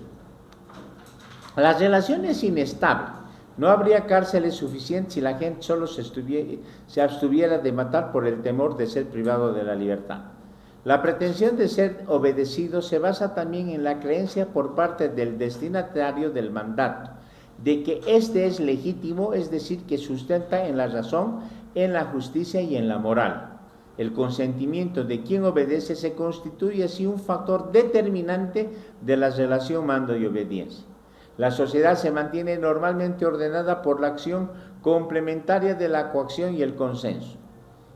las relaciones inestables. No habría cárceles suficientes si la gente solo se abstuviera de matar por el temor de ser privado de la libertad. La pretensión de ser obedecido se basa también en la creencia por parte del destinatario del mandato, de que éste es legítimo, es decir, que sustenta en la razón, en la justicia y en la moral. El consentimiento de quien obedece se constituye así un factor determinante de la relación mando y obediencia. La sociedad se mantiene normalmente ordenada por la acción complementaria de la coacción y el consenso.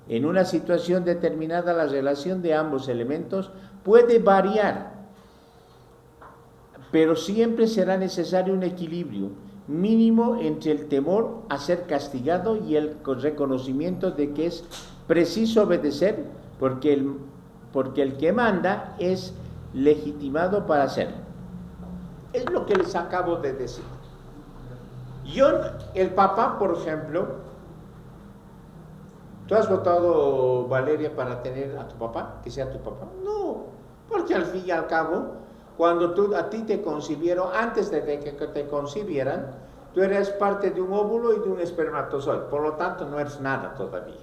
En una situación determinada, la relación de ambos elementos puede variar, pero siempre será necesario un equilibrio mínimo entre el temor a ser castigado y el reconocimiento de que es preciso obedecer porque el que manda es legitimado para hacerlo. Es lo que les acabo de decir. El papá, por ejemplo, ¿tú has votado, Valeria, para tener a tu papá, que sea tu papá? No, porque al fin y al cabo, cuando a ti te concibieron, antes de que te concibieran, tú eres parte de un óvulo y de un espermatozoide, por lo tanto no eres nada todavía.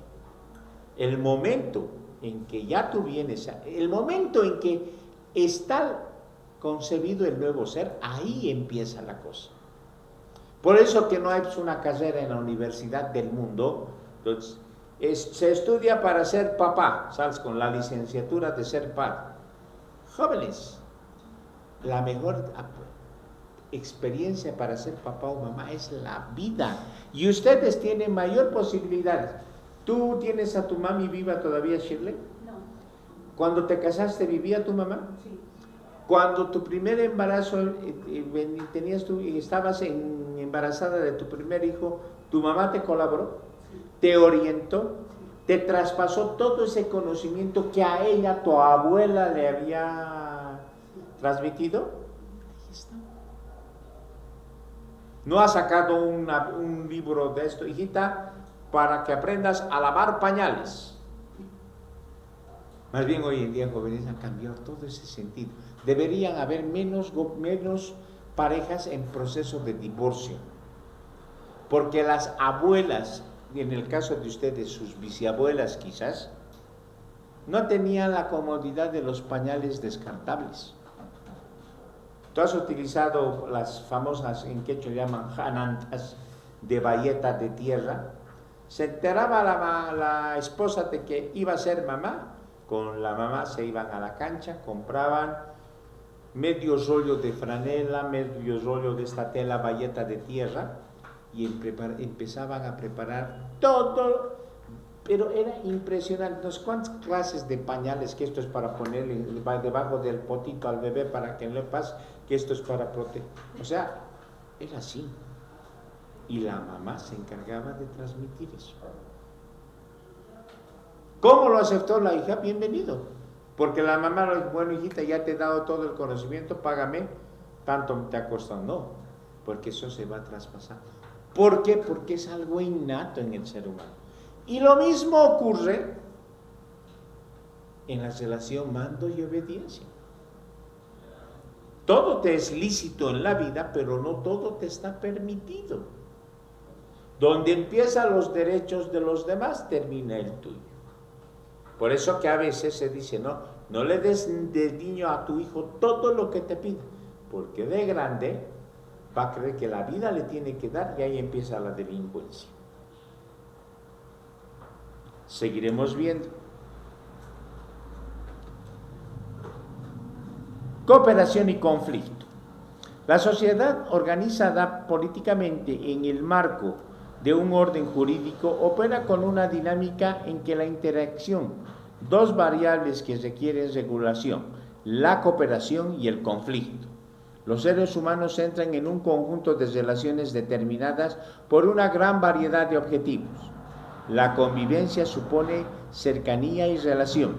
El momento en que ya tú vienes, el momento en que está concebido el nuevo ser, ahí empieza la cosa. Por eso que no hay una carrera en la universidad del mundo. Entonces, se estudia para ser papá, sales con la licenciatura de ser padre. Jóvenes, la mejor experiencia para ser papá o mamá es la vida, y ustedes tienen mayor posibilidades. ¿Tú tienes a tu mami viva todavía, Shirley? No. ¿Cuando te casaste vivía tu mamá? Sí. Cuando tu primer embarazo estabas embarazada de tu primer hijo, ¿tu mamá te colaboró? Sí. ¿Te orientó? Sí. ¿Te traspasó todo ese conocimiento que a ella, tu abuela, le había transmitido? Ahí está. No ha sacado un libro de esto, hijita, para que aprendas a lavar pañales. Más bien hoy en día, jóvenes, han cambiado todo ese sentido. Deberían haber menos parejas en proceso de divorcio, porque las abuelas, y en el caso de ustedes, sus bisabuelas quizás, no tenían la comodidad de los pañales descartables. Tú has utilizado las famosas, en quechua llaman janantas, de bayeta de tierra. Se enteraba la esposa de que iba a ser mamá, con la mamá se iban a la cancha, compraban medio rollo de franela, medio rollo de esta tela bayeta de tierra, y empezaban a preparar todo, pero era impresionante. No sé cuántas clases de pañales, que esto es para ponerle debajo del potito al bebé para que no le pase, que esto es para proteger. O sea, era así. Y la mamá se encargaba de transmitir eso. ¿Cómo lo aceptó la hija? Bienvenido. Porque la mamá le dijo, bueno, hijita, ya te he dado todo el conocimiento, págame, tanto te ha costado. No, porque eso se va a traspasar. ¿Por qué? Porque es algo innato en el ser humano. Y lo mismo ocurre en la relación mando y obediencia. Todo te es lícito en la vida, pero no todo te está permitido. Donde empiezan los derechos de los demás, termina el tuyo. Por eso que a veces se dice, no le des de niño a tu hijo todo lo que te pida, porque de grande va a creer que la vida le tiene que dar, y ahí empieza la delincuencia. Seguiremos viendo. Cooperación y conflicto. La sociedad organizada políticamente en el marco de un orden jurídico opera con una dinámica en que la interacción, dos variables que requieren regulación, la cooperación y el conflicto. Los seres humanos entran en un conjunto de relaciones determinadas por una gran variedad de objetivos. La convivencia supone cercanía y relación.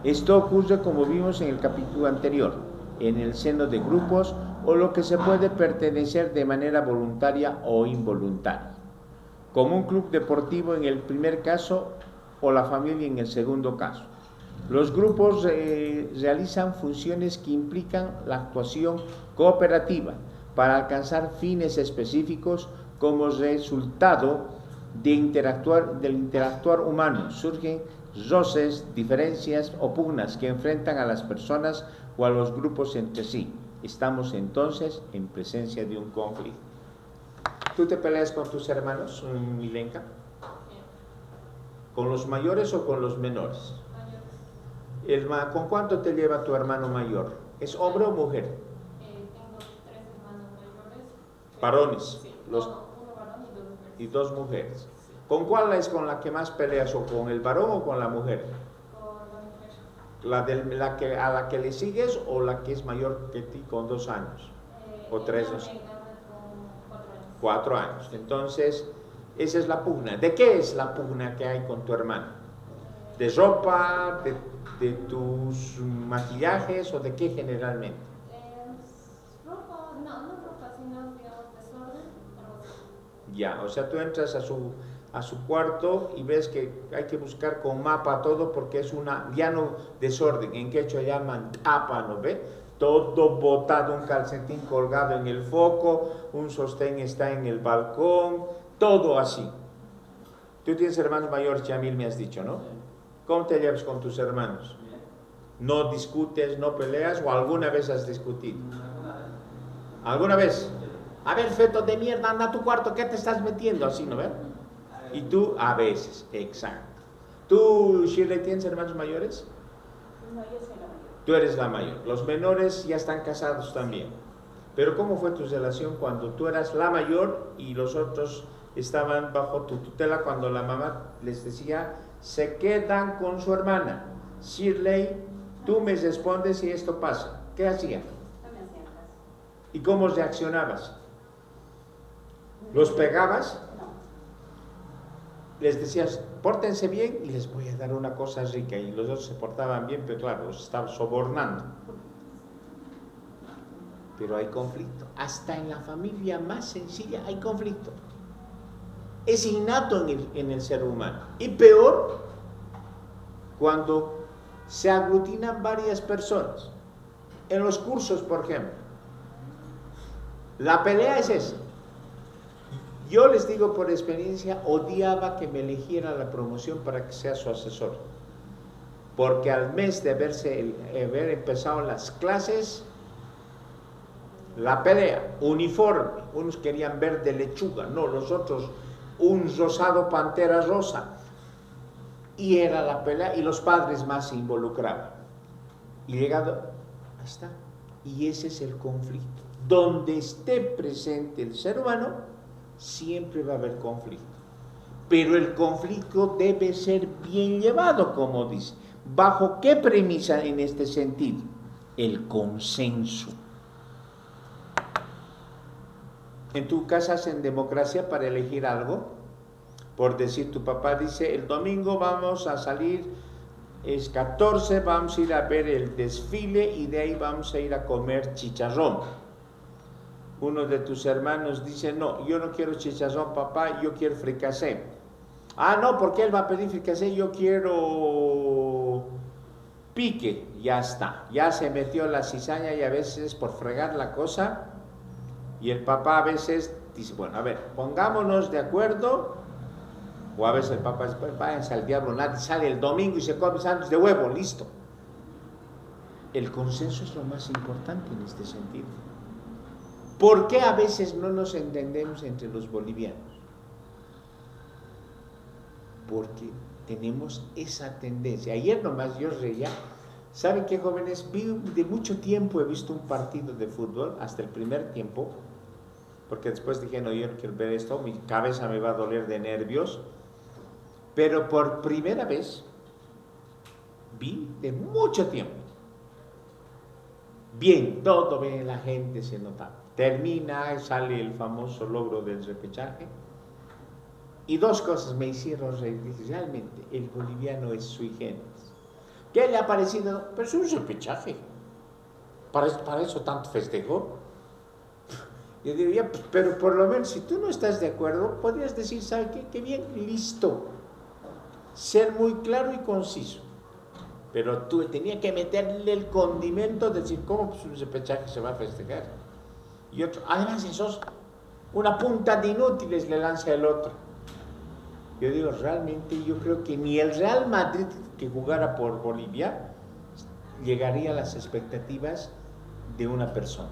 Esto ocurre, como vimos en el capítulo anterior, en el seno de grupos o lo que se puede pertenecer de manera voluntaria o involuntaria, como un club deportivo en el primer caso o la familia en el segundo caso. Los grupos realizan funciones que implican la actuación cooperativa para alcanzar fines específicos. Como resultado del interactuar humano surgen roces, diferencias o pugnas que enfrentan a las personas o a los grupos entre sí. Estamos entonces en presencia de un conflicto. ¿Tú te peleas con tus hermanos, Milenka? ¿Con los mayores o con los menores? ¿Con cuánto te lleva tu hermano mayor? ¿Es hombre o mujer? Tengo 3 hermanos mayores. Varones. Sí, Los, uno varón y y 2 mujeres. 2 mujeres. ¿Con cuál es con la que más peleas, o con el varón o con la mujer? Con la mujer. ¿A la que le sigues o la que es mayor que ti con 2 años? ¿O 3? Ella No sé. me gana con 4 años. 4 años. Entonces, esa es la pugna. ¿De qué es la pugna que hay con tu hermano? ¿De ropa? ¿De tus maquillajes? ¿O de qué generalmente? Ropa, no ropa, sino digamos desorden, algo así. Ya, o sea, tú entras a su cuarto y ves que hay que buscar con mapa todo porque es ya no desorden, en quechua llaman tapa, ¿no ve? Todo botado, un calcetín colgado en el foco, un sostén está en el balcón, todo así. Tú tienes hermanos mayores, Yamil, me has dicho, ¿no? ¿Cómo te llevas con tus hermanos? ¿No discutes, no peleas o alguna vez has discutido? ¿Alguna vez? A ver, feto de mierda, anda a tu cuarto, ¿qué te estás metiendo? Así, ¿no ves? Y tú, a veces, exacto. ¿Tú, Shirley, tienes hermanos mayores? No, yo soy la mayor. Tú eres la mayor. Los menores ya están casados también. Pero ¿cómo fue tu relación cuando tú eras la mayor y los otros estaban bajo tu tutela, cuando la mamá les decía, se quedan con su hermana? Shirley, tú me respondes si esto pasa. ¿Qué hacían? No me hacían caso. ¿Y cómo reaccionabas? ¿Los pegabas? No. Les decías, pórtense bien y les voy a dar una cosa rica, y los otros se portaban bien, pero claro, los estaban sobornando. Pero hay conflicto, hasta en la familia más sencilla hay conflicto. Es innato en el ser humano. Y peor, cuando se aglutinan varias personas. En los cursos, por ejemplo, la pelea es esa. Yo les digo por experiencia, odiaba que me eligiera la promoción para que sea su asesor. Porque al mes de haber empezado las clases, la pelea, uniforme, unos querían verde lechuga, no, los otros un rosado pantera rosa. Y era la pelea y los padres más se involucraban. Y llegado, ahí está. Y ese es el conflicto. Donde esté presente el ser humano, siempre va a haber conflicto. Pero el conflicto debe ser bien llevado, como dice. ¿Bajo qué premisa en este sentido? El consenso. ¿En tu casa hacen democracia para elegir algo? Por decir, tu papá dice, el domingo vamos a salir, es 14, vamos a ir a ver el desfile y de ahí vamos a ir a comer chicharrón. Uno de tus hermanos dice, no, yo no quiero chicharrón, papá, yo quiero fricasé. Ah, no, porque él va a pedir fricasé, yo quiero pique. Ya está, ya se metió la cizaña y a veces por fregar la cosa. Y el papá a veces dice, bueno, a ver, pongámonos de acuerdo. O a veces el papá dice, pues váyanse al diablo, nadie sale el domingo y se come sándwich de huevo, listo. El consenso es lo más importante en este sentido. ¿Por qué a veces no nos entendemos entre los bolivianos? Porque tenemos esa tendencia. Ayer nomás yo reía. ¿Saben qué, jóvenes? De mucho tiempo he visto un partido de fútbol, hasta el primer tiempo, porque después dije, no, yo no quiero ver esto, mi cabeza me va a doler de nervios. Pero por primera vez vi de mucho tiempo. Bien, todo bien, la gente se nota. Termina, sale el famoso logro del repechaje. Y dos cosas me hicieron reír. Dije, realmente, el boliviano es sui generis. ¿Qué le ha parecido? Pero es un repechaje. Para eso tanto festejo. Yo diría, pero por lo menos si tú no estás de acuerdo, podrías decir, ¿sabe qué? Qué bien, listo. Ser muy claro y conciso. Pero tú tenías que meterle el condimento de decir, ¿cómo pues un repechaje se va a festejar? Y otro, además esos, una punta de inútiles le lanza el otro. Yo digo, realmente yo creo que ni el Real Madrid que jugara por Bolivia llegaría a las expectativas de una persona.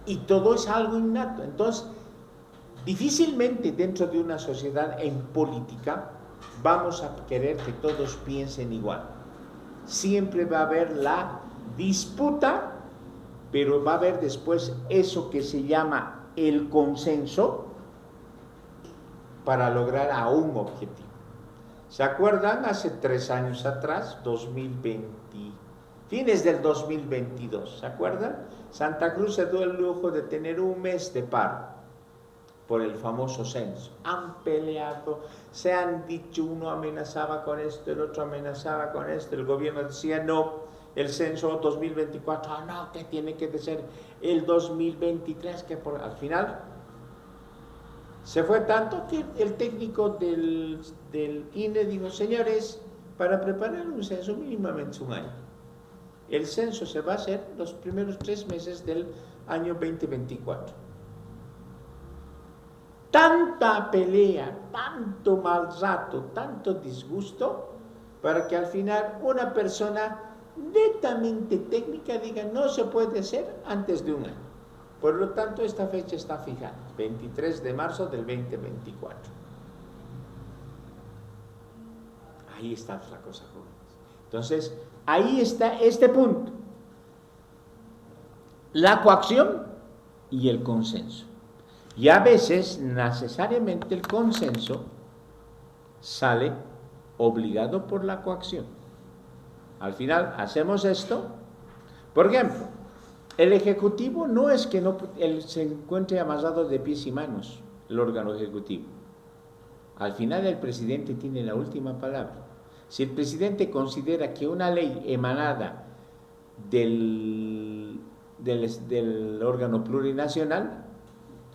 Y todo es algo innato. Entonces, Difícilmente dentro de una sociedad en política vamos a querer que todos piensen igual. Siempre va a haber la disputa, pero va a haber después eso que se llama el consenso para lograr a un objetivo. ¿Se acuerdan? Hace 3 años atrás, 2020, fines del 2022, ¿se acuerdan? Santa Cruz se dio el lujo de tener un mes de paro por el famoso censo. Han peleado, se han dicho, uno amenazaba con esto, el otro amenazaba con esto, el gobierno decía no, el censo 2024, no, que tiene que ser el 2023, que al final se fue tanto que el técnico del INE dijo, señores, para preparar un censo mínimamente un año. El censo se va a hacer los primeros 3 meses del año 2024. Tanta pelea, tanto mal rato, tanto disgusto, para que al final una persona netamente técnica diga no se puede hacer antes de un año. Por lo tanto, esta fecha está fijada, 23 de marzo del 2024. Ahí está la cosa, jóvenes. Entonces, ahí está este punto. La coacción y el consenso. Y a veces, necesariamente, el consenso sale obligado por la coacción. Al final, hacemos esto. Por ejemplo, el Ejecutivo no es que se encuentre amarrado de pies y manos, el órgano ejecutivo. Al final, el presidente tiene la última palabra. Si el presidente considera que una ley emanada del órgano plurinacional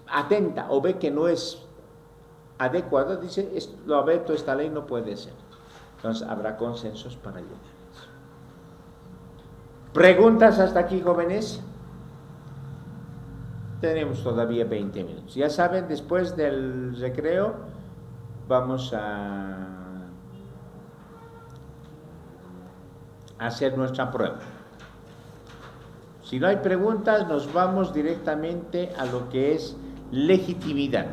atenta o ve que no es adecuada, dice, lo veto, esta ley no puede ser. Entonces habrá consensos para llegar a eso. ¿Preguntas hasta aquí, jóvenes? Tenemos todavía 20 minutos. Ya saben, después del recreo vamos a hacer nuestra prueba. Si no hay preguntas, nos vamos directamente a lo que es legitimidad.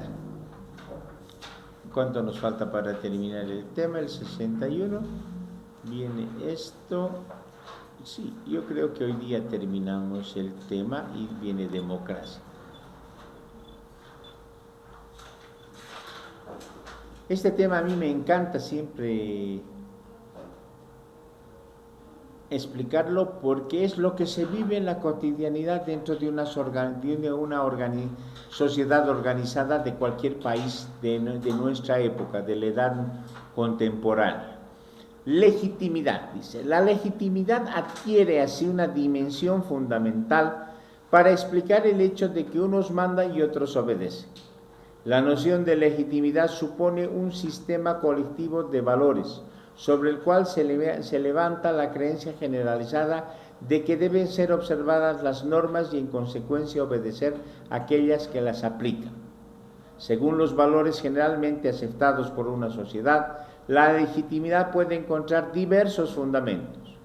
¿Cuánto nos falta para terminar el tema? El 61. Viene esto. Sí, yo creo que hoy día terminamos el tema y viene democracia. Este tema a mí me encanta siempre explicarlo porque es lo que se vive en la cotidianidad dentro de una sociedad organizada de cualquier país de nuestra época, de la edad contemporánea. Legitimidad, dice. La legitimidad adquiere así una dimensión fundamental para explicar el hecho de que unos mandan y otros obedecen. La noción de legitimidad supone un sistema colectivo de valores sobre el cual se levanta la creencia generalizada de que deben ser observadas las normas y en consecuencia obedecer aquellas que las aplican. Según los valores generalmente aceptados por una sociedad, la legitimidad puede encontrar diversos fundamentos.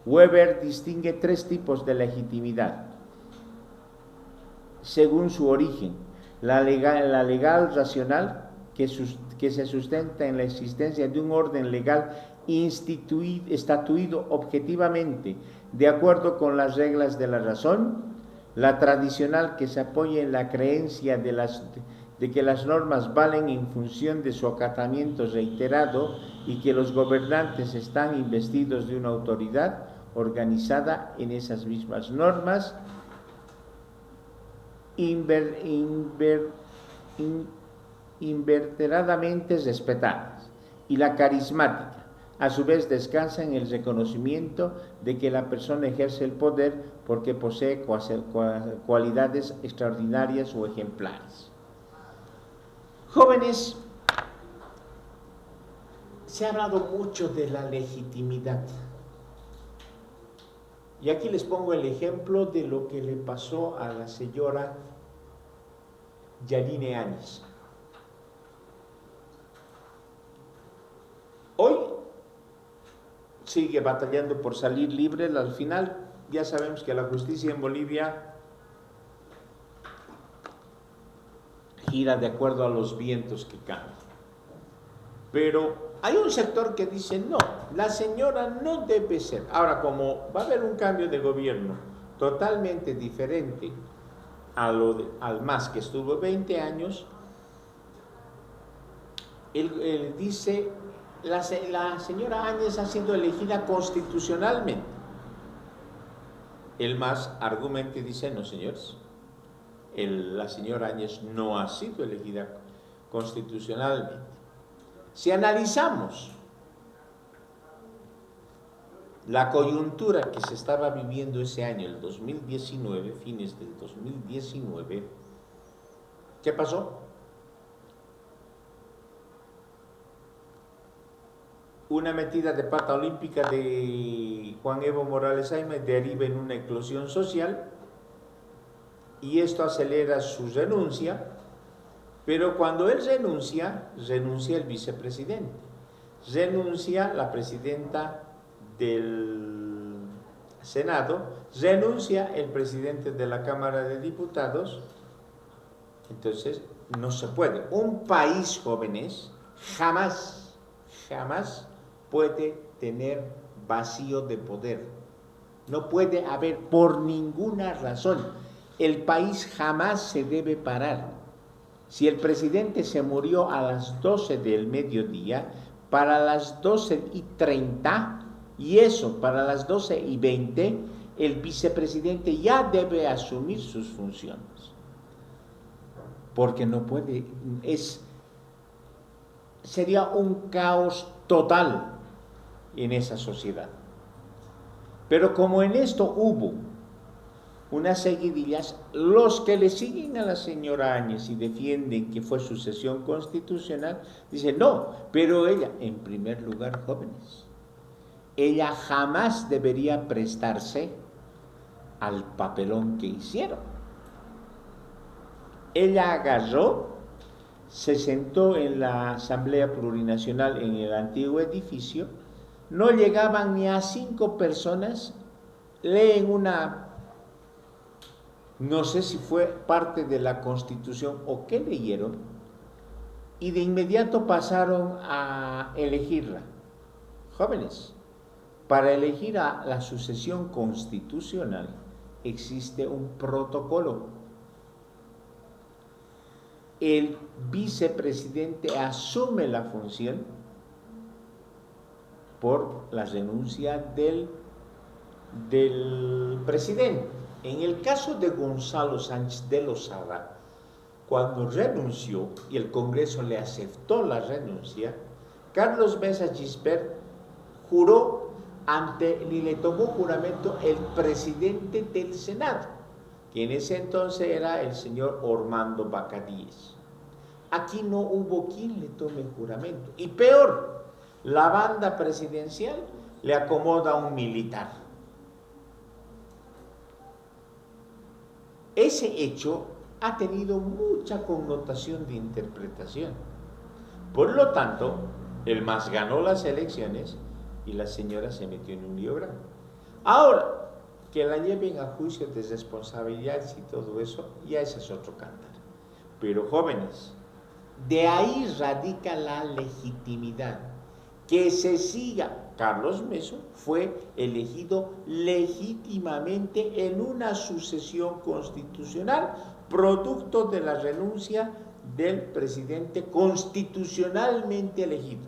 Weber distingue 3 tipos de legitimidad según su origen: la legal racional, que se sustenta en la existencia de un orden legal estatuido objetivamente de acuerdo con las reglas de la razón; la tradicional, que se apoya en la creencia de que las normas valen en función de su acatamiento reiterado y que los gobernantes están investidos de una autoridad organizada en esas mismas normas; invertidamente respetadas; y la carismática, a su vez descansa en el reconocimiento de que la persona ejerce el poder porque posee cualidades extraordinarias o ejemplares. Jóvenes, se ha hablado mucho de la legitimidad. Y aquí les pongo el ejemplo de lo que le pasó a la señora Yanine Áñez. Hoy sigue batallando por salir libre. Al final ya sabemos que la justicia en Bolivia gira de acuerdo a los vientos que cambian. Pero hay un sector que dice, no, la señora no debe ser. Ahora, como va a haber un cambio de gobierno totalmente diferente al MAS, que estuvo 20 años, él dice, la señora Áñez ha sido elegida constitucionalmente. El MAS argumenta y dice, no señores, la señora Áñez no ha sido elegida constitucionalmente. Si analizamos la coyuntura que se estaba viviendo ese año, el 2019, fines del 2019, ¿qué pasó? Una metida de pata olímpica de Juan Evo Morales Jaime deriva en una eclosión social y esto acelera su renuncia, pero cuando él renuncia el vicepresidente, renuncia la presidenta del Senado, renuncia el presidente de la Cámara de Diputados. Entonces no se puede. Un país, jóvenes, jamás puede tener vacío de poder. No puede haber por ninguna razón. El país jamás se debe parar. Si el presidente se murió a las 12 del mediodía, para las 12:30, y eso para las 12:20, el vicepresidente ya debe asumir sus funciones. Porque no puede, sería un caos total en esa sociedad. Pero como en esto hubo unas seguidillas, los que le siguen a la señora Áñez y defienden que fue sucesión constitucional, dicen no, pero ella, en primer lugar, jóvenes, ella jamás debería prestarse al papelón que hicieron. Ella agarró, se sentó en la Asamblea Plurinacional en el antiguo edificio, no llegaban ni a 5 personas, leen una, no sé si fue parte de la Constitución o qué leyeron, y de inmediato pasaron a elegirla. Jóvenes, para elegir a la sucesión constitucional existe un protocolo. El vicepresidente asume la función por la renuncia del presidente. En el caso de Gonzalo Sánchez de Lozada, cuando renunció y el Congreso le aceptó la renuncia, Carlos Mesa Gispert juró y le tomó juramento el presidente del Senado, que en ese entonces era el señor Ormando Bacadíes. Aquí no hubo quien le tome juramento. Y peor, la banda presidencial le acomoda a un militar. Ese hecho ha tenido mucha connotación de interpretación. Por lo tanto, el MAS ganó las elecciones y la señora se metió en un lío grande. Ahora, que la lleven a juicio de responsabilidades y todo eso, ya ese es otro cantar. Pero jóvenes, de ahí radica la legitimidad. Que se siga. Carlos Mesa fue elegido legítimamente en una sucesión constitucional, producto de la renuncia del presidente constitucionalmente elegido.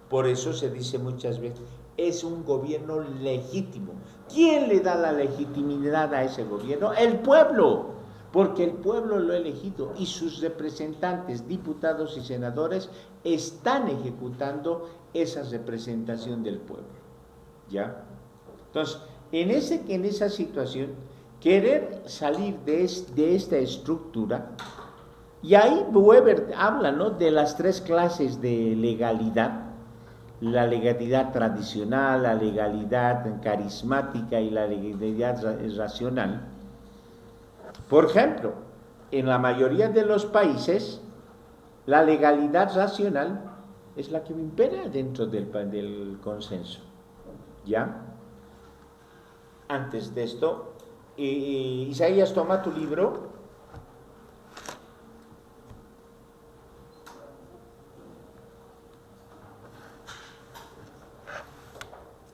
Por eso se dice muchas veces, es un gobierno legítimo. ¿Quién le da la legitimidad a ese gobierno? El pueblo, porque el pueblo lo ha elegido y sus representantes, diputados y senadores están ejecutando esa representación del pueblo. ¿Ya? Entonces, en esa situación, querer salir de esta estructura, y ahí Weber habla, ¿no?, de las 3 clases de legalidad: la legalidad tradicional, la legalidad carismática y la legalidad racional. Por ejemplo, en la mayoría de los países, la legalidad racional es la que impera dentro del consenso. ¿Ya? Antes de esto, Isaías, toma tu libro.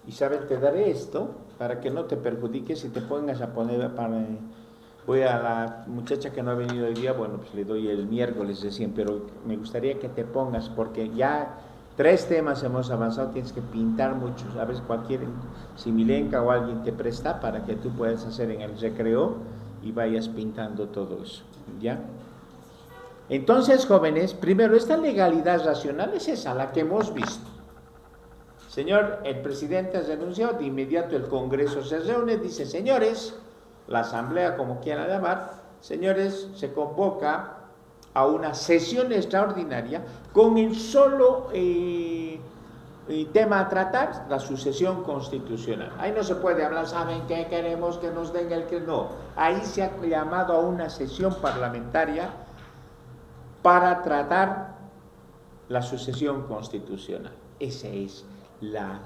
Isabel, te daré esto para que no te perjudiques y te pongas a poner voy a la muchacha que no ha venido hoy día, bueno, pues le doy el miércoles recién, pero me gustaría que te pongas, porque ya 3 temas hemos avanzado, tienes que pintar muchos, a veces si Milenka o alguien te presta para que tú puedas hacer en el recreo y vayas pintando todo eso, ¿ya? Entonces, jóvenes, primero, esta legalidad racional es esa, la que hemos visto. Señor, el presidente renunció, de inmediato el Congreso se reúne, dice, señores, la asamblea, como quieran llamar, señores, se convoca a una sesión extraordinaria con el solo tema a tratar, la sucesión constitucional. Ahí no se puede hablar, ¿saben qué queremos que nos den el que no? Ahí se ha llamado a una sesión parlamentaria para tratar la sucesión constitucional. Esa es la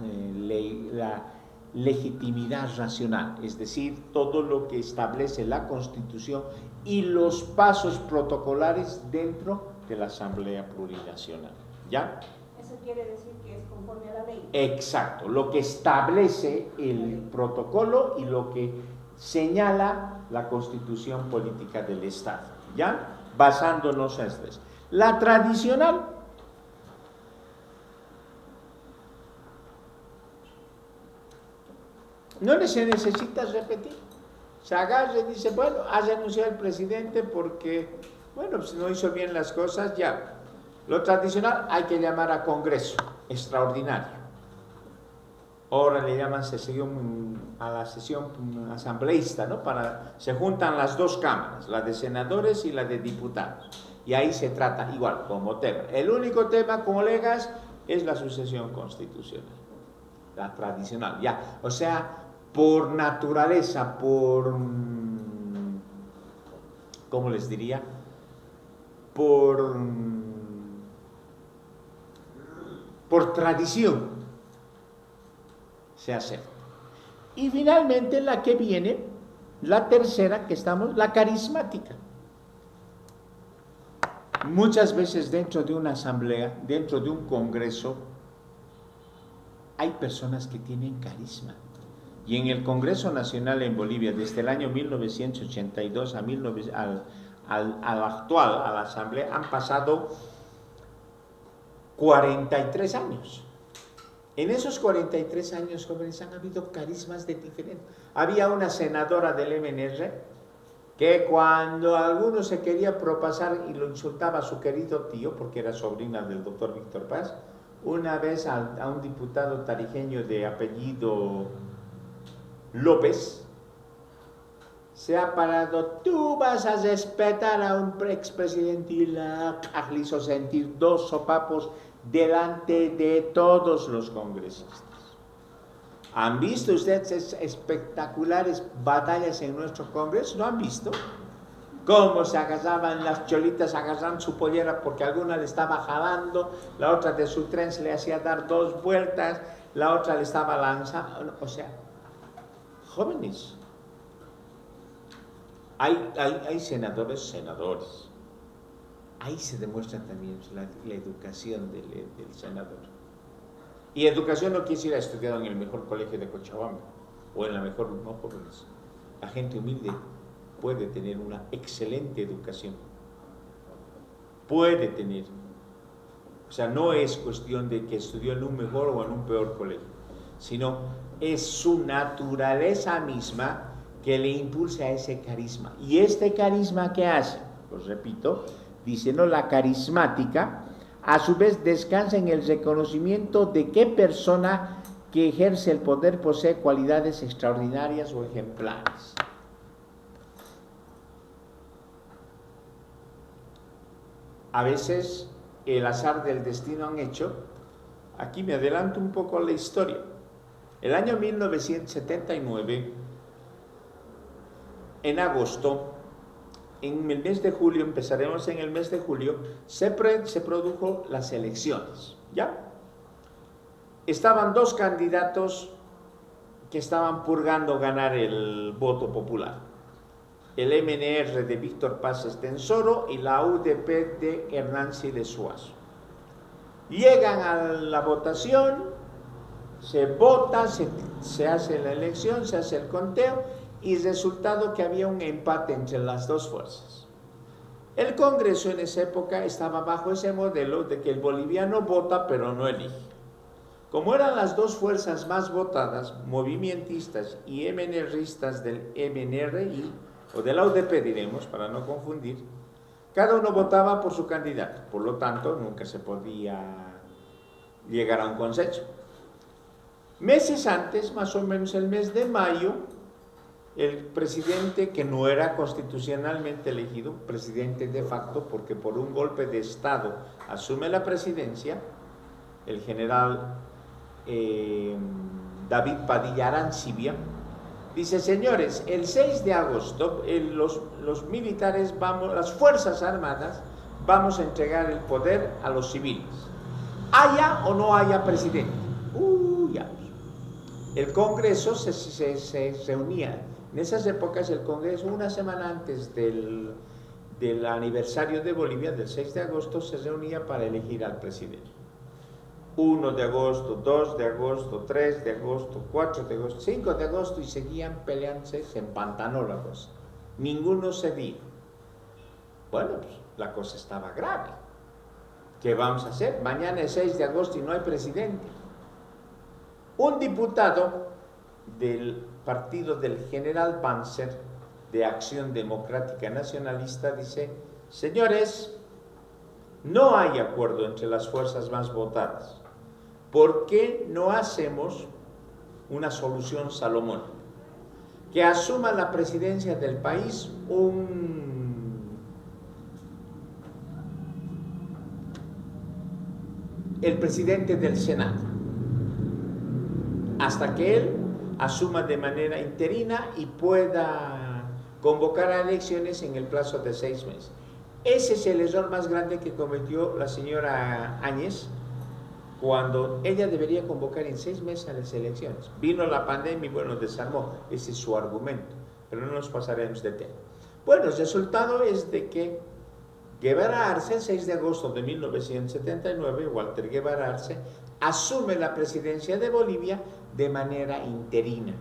legitimidad racional, es decir, todo lo que establece la Constitución y los pasos protocolares dentro de la Asamblea Plurinacional. ¿Ya? Eso quiere decir que es conforme a la ley. Exacto, lo que establece el protocolo y lo que señala la Constitución Política del Estado. ¿Ya? Basándonos en esto. La tradicional. No se necesita repetir. Se agarra y dice, bueno, ha renunciado el presidente porque, bueno, pues no hizo bien las cosas, ya. Lo tradicional hay que llamar a Congreso extraordinario. Ahora le llaman a la sesión asambleísta, ¿no? Se juntan las 2 cámaras, la de senadores y la de diputados. Y ahí se trata igual, como tema. El único tema, colegas, es la sucesión constitucional. La tradicional, ya. O sea, por naturaleza, ¿cómo les diría? Por tradición se acepta. Y finalmente la que viene, la tercera que estamos, la carismática. Muchas veces dentro de una asamblea, dentro de un congreso, hay personas que tienen carisma. Y en el Congreso Nacional en Bolivia, desde el año 1982 al actual, a la asamblea, han pasado 43 años. En esos 43 años, jóvenes, han habido carismas de diferentes. Había una senadora del MNR que cuando alguno se quería propasar y lo insultaba a su querido tío, porque era sobrina del doctor Víctor Paz, una vez a un diputado tarijeño de apellido López, se ha parado, tú vas a respetar a un expresidente, y le hizo sentir 2 sopapos delante de todos los congresistas. ¿Han visto ustedes espectaculares batallas en nuestro Congreso? ¿No han visto? Cómo se agarraban las cholitas, agarraban su pollera porque alguna le estaba jalando, la otra de su tren se le hacía dar 2 vueltas, la otra le estaba lanzando. O sea, jóvenes, hay senadores. Ahí se demuestra también la educación del senador. Y educación no quiere decir estudiado en el mejor colegio de Cochabamba o en la mejor, no, jóvenes. La gente humilde puede tener una excelente educación. Puede tener. O sea, no es cuestión de que estudió en un mejor o en un peor colegio, sino es su naturaleza misma que le impulsa a ese carisma. Y este carisma, ¿qué hace? Pues repito, dice, no, la carismática, a su vez descansa en el reconocimiento de qué persona que ejerce el poder posee cualidades extraordinarias o ejemplares. A veces el azar del destino han hecho, aquí me adelanto un poco a la historia. El año 1979, en agosto, en el mes de julio, empezaremos en el mes de julio, se produjo las elecciones, ¿ya? Estaban 2 candidatos que estaban purgando ganar el voto popular. El MNR de Víctor Paz Estensoro y la UDP de Hernán Siles Suazo. Llegan a la votación, Se vota, se hace la elección, se hace el conteo y resultado que había un empate entre las dos fuerzas. El Congreso en esa época estaba bajo ese modelo de que el boliviano vota pero no elige. Como eran las dos fuerzas más votadas, movimentistas y MNRistas del MNRI, o de la UDP diremos, para no confundir, cada uno votaba por su candidato, por lo tanto nunca se podía llegar a un consenso. Meses antes, más o menos el mes de mayo, el presidente, que no era constitucionalmente elegido, presidente de facto, porque por un golpe de Estado asume la presidencia, el general David Padilla Arancibia, dice: señores, el 6 de agosto los militares las Fuerzas Armadas vamos a entregar el poder a los civiles, haya o no haya presidente. Ya. El Congreso se reunía. En esas épocas el Congreso, una semana antes del aniversario de Bolivia, del 6 de agosto, se reunía para elegir al presidente. 1 de agosto, 2 de agosto, 3 de agosto, 4 de agosto, 5 de agosto, y seguían peleándose, se empantanó la cosa. Ninguno cedía. Bueno, pues la cosa estaba grave. ¿Qué vamos a hacer? Mañana es 6 de agosto y no hay presidente. Un diputado del partido del general Banzer, de Acción Democrática Nacionalista, dice: señores, no hay acuerdo entre las fuerzas más votadas. ¿Por qué no hacemos una solución salomónica? Que asuma la presidencia del país el presidente del Senado, hasta que él asuma de manera interina y pueda convocar a elecciones en el plazo de 6 meses. Ese es el error más grande que cometió la señora Áñez, cuando ella debería convocar en 6 meses a las elecciones. Vino la pandemia y bueno, desarmó. Ese es su argumento, pero no nos pasaremos de tema. Bueno, el resultado es de que Guevara Arce, el 6 de agosto de 1979, Walter Guevara Arce, asume la presidencia de Bolivia de manera interina.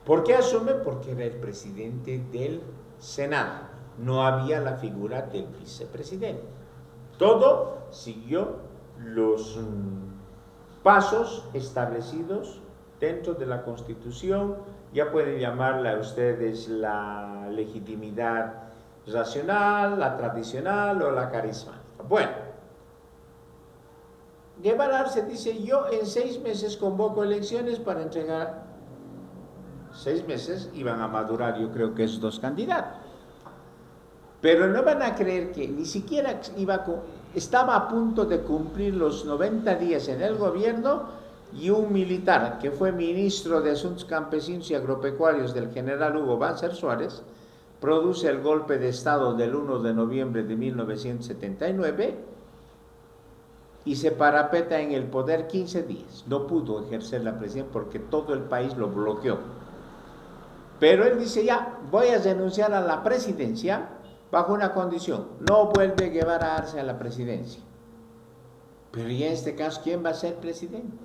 ¿Por qué asume? Porque era el presidente del Senado. No había la figura del vicepresidente. Todo siguió los pasos establecidos dentro de la Constitución. Ya pueden llamarla a ustedes la legitimidad racional, la tradicional o la carismática. Bueno, Guevara Arce dice: yo en 6 meses convoco elecciones para entregar. 6 meses iban a madurar, yo creo que esos 2 candidatos. Pero no van a creer que ni siquiera estaba a punto de cumplir los 90 días en el gobierno, y un militar que fue ministro de Asuntos Campesinos y Agropecuarios del general Hugo Banzer Suárez produce el golpe de Estado del 1 de noviembre de 1979 y se parapeta en el poder 15 días. No pudo ejercer la presidencia porque todo el país lo bloqueó. Pero él dice: ya, voy a renunciar a la presidencia bajo una condición: no vuelve Guevara Arce a la presidencia. Pero y en este caso, ¿quién va a ser presidente?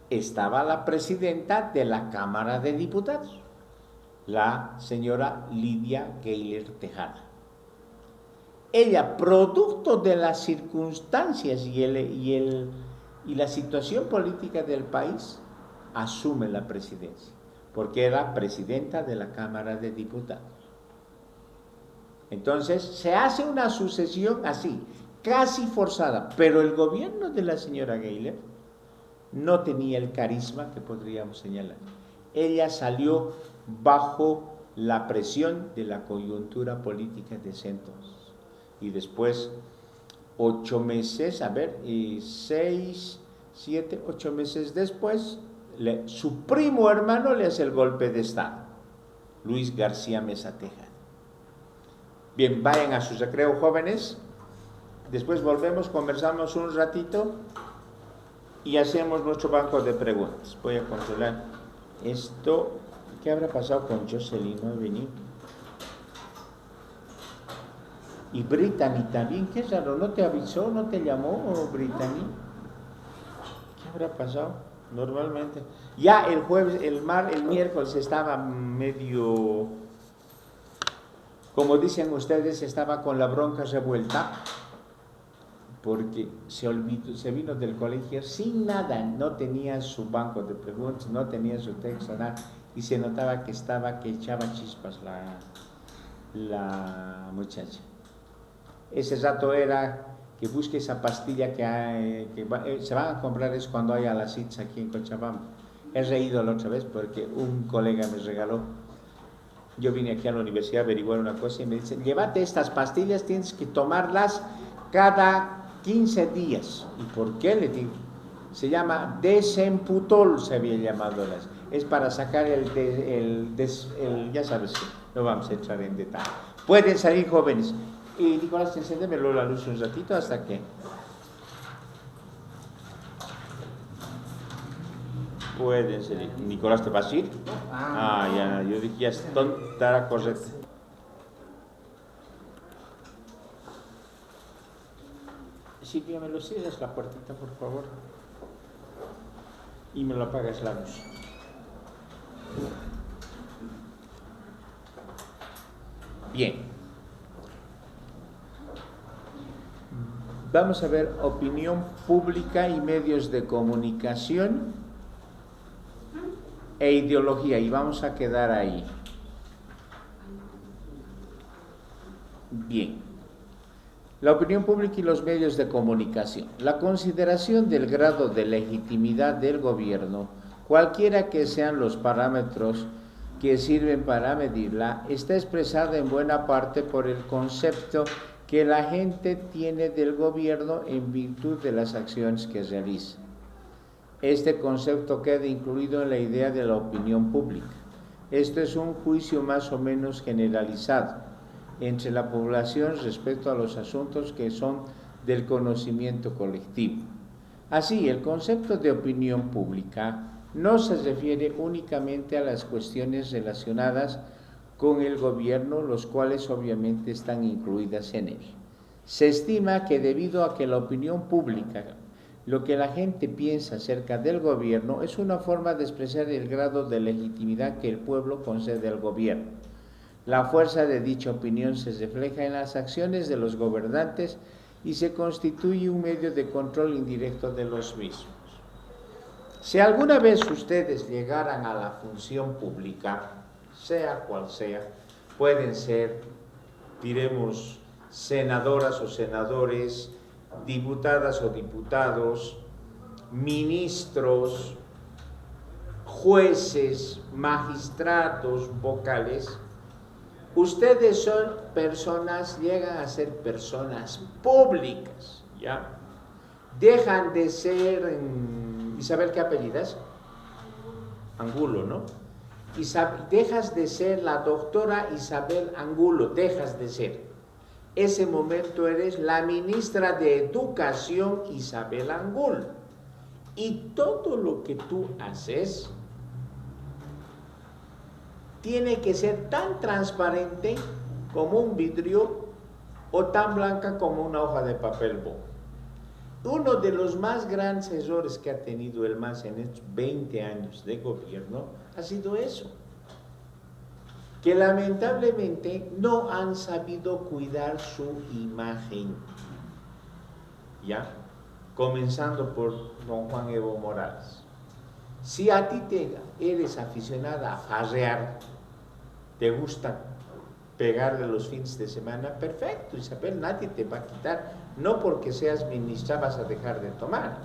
Estaba la presidenta de la Cámara de Diputados, la señora Lidia Gayler Tejada. Ella, producto de las circunstancias y la situación política del país, asume la presidencia, porque era presidenta de la Cámara de Diputados. Entonces, se hace una sucesión así, casi forzada, pero el gobierno de la señora Gayler no tenía el carisma que podríamos señalar. Ella salió bajo la presión de la coyuntura política de ese entonces. Y después, 8 meses, 6, 7, 8 meses después, su primo hermano le hace el golpe de Estado, Luis García Meza Tejada. Bien, vayan a su recreo, jóvenes. Después volvemos, conversamos un ratito y hacemos nuestro banco de preguntas. Voy a controlar esto. ¿Qué habrá pasado con Jocelyn? No ha venido. Y Brittany también, qué raro, ¿no te avisó, no te llamó, Brittany? habrá pasado normalmente. Ya el jueves, el miércoles estaba medio, como dicen ustedes, estaba con la bronca revuelta, porque se vino del colegio sin nada, no tenía su banco de preguntas, no tenía su texto, nada, y se notaba que echaba chispas la muchacha. Ese rato era que busque esa pastilla se van a comprar, es cuando hay a las citas aquí en Cochabamba. He reído la otra vez porque un colega me regaló. Yo vine aquí a la universidad a averiguar una cosa y me dicen, llévate estas pastillas, tienes que tomarlas cada 15 días. ¿Y por qué? Le digo. Se llama Desemputol, se había llamado. Es para sacar ya sabes que no vamos a entrar en detalle. Pueden salir jóvenes. Y Nicolás, encéndemelo la luz un ratito hasta que... Pueden salir. Nicolás, ¿te vas a ir? Ya, yo dije, ya estará correcto. Silvia, ¿me lo cierras la puertita, por favor? Y me lo apagas la luz. Bien. Vamos a ver opinión pública y medios de comunicación e ideología, y vamos a quedar ahí. Bien. La opinión pública y los medios de comunicación. La consideración del grado de legitimidad del gobierno, cualquiera que sean los parámetros que sirven para medirla, está expresada en buena parte por el concepto que la gente tiene del gobierno en virtud de las acciones que realiza. Este concepto queda incluido en la idea de la opinión pública. Esto es un juicio más o menos generalizado entre la población respecto a los asuntos que son del conocimiento colectivo. Así, el concepto de opinión pública no se refiere únicamente a las cuestiones relacionadas con el gobierno, los cuales obviamente están incluidas en él. Se estima que debido a que la opinión pública, lo que la gente piensa acerca del gobierno, es una forma de expresar el grado de legitimidad que el pueblo concede al gobierno. La fuerza de dicha opinión se refleja en las acciones de los gobernantes y se constituye un medio de control indirecto de los mismos. Si alguna vez ustedes llegaran a la función pública, sea cual sea, pueden ser, diremos, senadoras o senadores, diputadas o diputados, ministros, jueces, magistrados, vocales. Ustedes son personas, llegan a ser personas públicas, ¿ya? Dejan de ser, Isabel, ¿qué apellidas? Angulo, ¿no? Dejas de ser la doctora Isabel Angulo, dejas de ser. Ese momento eres la ministra de Educación Isabel Angulo. Y todo lo que tú haces tiene que ser tan transparente como un vidrio o tan blanca como una hoja de papel bond. Uno de los más grandes errores que ha tenido el MAS en estos 20 años de gobierno ha sido eso, que lamentablemente no han sabido cuidar su imagen, ¿ya? Comenzando por don Juan Evo Morales. Si a ti eres aficionada a farrear, te gusta pegarle los fines de semana, perfecto, Isabel, nadie te va a quitar. No porque seas ministra vas a dejar de tomar,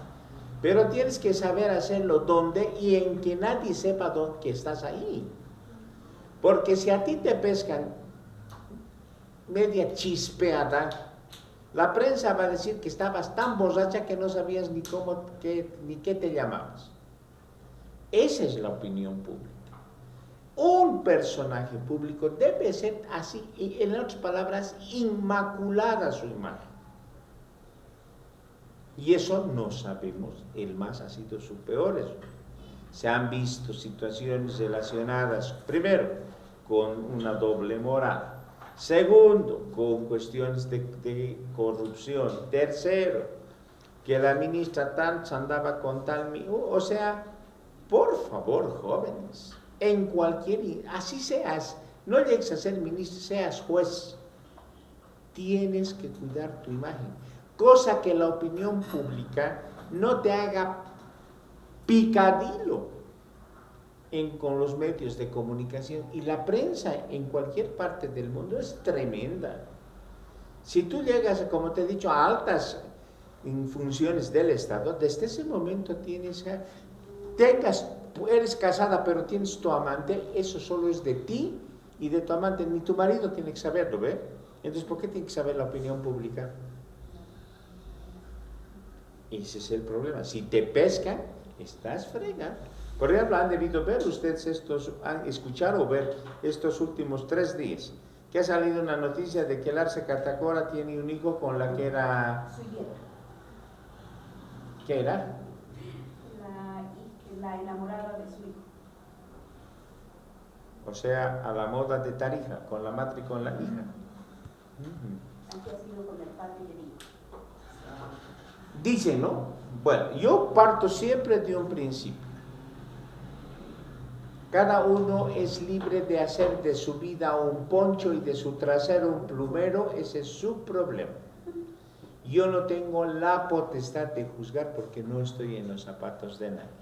pero tienes que saber hacerlo donde y en que nadie sepa que estás ahí. Porque si a ti te pescan media chispeada, la prensa va a decir que estabas tan borracha que no sabías ni qué te llamabas. Esa es la opinión pública. Un personaje público debe ser así, y en otras palabras, inmaculada su imagen. Y eso no sabemos, el MAS ha sido su peor error. Se han visto situaciones relacionadas, primero, con una doble moral. Segundo, con cuestiones de corrupción. Tercero, que la ministra tal andaba con tal... O sea, por favor, jóvenes, en cualquier... Así seas, no llegues a ser ministro, seas juez. Tienes que cuidar tu imagen. Cosa que la opinión pública no te haga picadillo con los medios de comunicación. Y la prensa en cualquier parte del mundo es tremenda. Si tú llegas, como te he dicho, a altas funciones del Estado, desde ese momento eres casada pero tienes tu amante, eso solo es de ti y de tu amante, ni tu marido tiene que saberlo, ¿ve? Entonces, ¿por qué tiene que saber la opinión pública? Ese es el problema. Si te pescan, estás fregado. Por ejemplo, han debido ver ustedes han escuchado o ver estos últimos 3 días, que ha salido una noticia de que el Arce Catacora tiene un hijo con la que era... Su yerna. ¿Qué era? La enamorada de su hijo. O sea, a la moda de Tarija, con la madre y con la hija. Aquí ha sido con el padre y el hijo. Dicen, ¿no? Bueno, yo parto siempre de un principio. Cada uno es libre de hacer de su vida un poncho y de su trasero un plumero, ese es su problema. Yo no tengo la potestad de juzgar porque no estoy en los zapatos de nadie.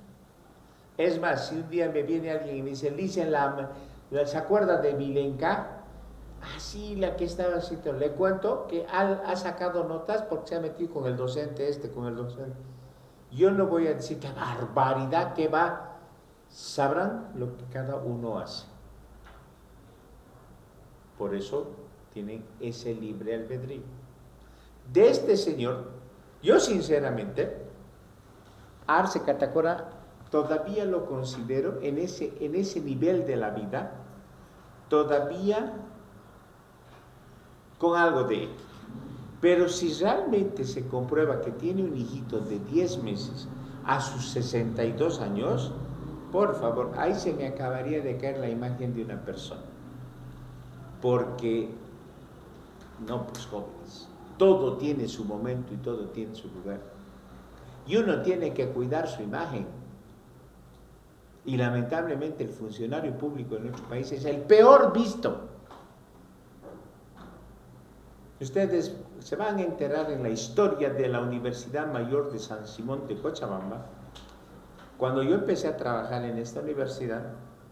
Es más, si un día me viene alguien y me dice, ¿se acuerda de Milenka? Ah, sí, la que estaba así, le cuento que ha sacado notas porque se ha metido con el docente con el docente. Yo no voy a decir qué barbaridad que va. Sabrán lo que cada uno hace. Por eso tienen ese libre albedrío. De este señor, yo sinceramente, Arce Catacora todavía lo considero en ese nivel de la vida, todavía con algo de ética. Pero si realmente se comprueba que tiene un hijito de 10 meses a sus 62 años, por favor, ahí se me acabaría de caer la imagen de una persona. Porque, no, pues jóvenes, todo tiene su momento y todo tiene su lugar. Y uno tiene que cuidar su imagen. Y lamentablemente el funcionario público en nuestro país es el peor visto. Ustedes se van a enterar en la historia de la Universidad Mayor de San Simón de Cochabamba. Cuando yo empecé a trabajar en esta universidad,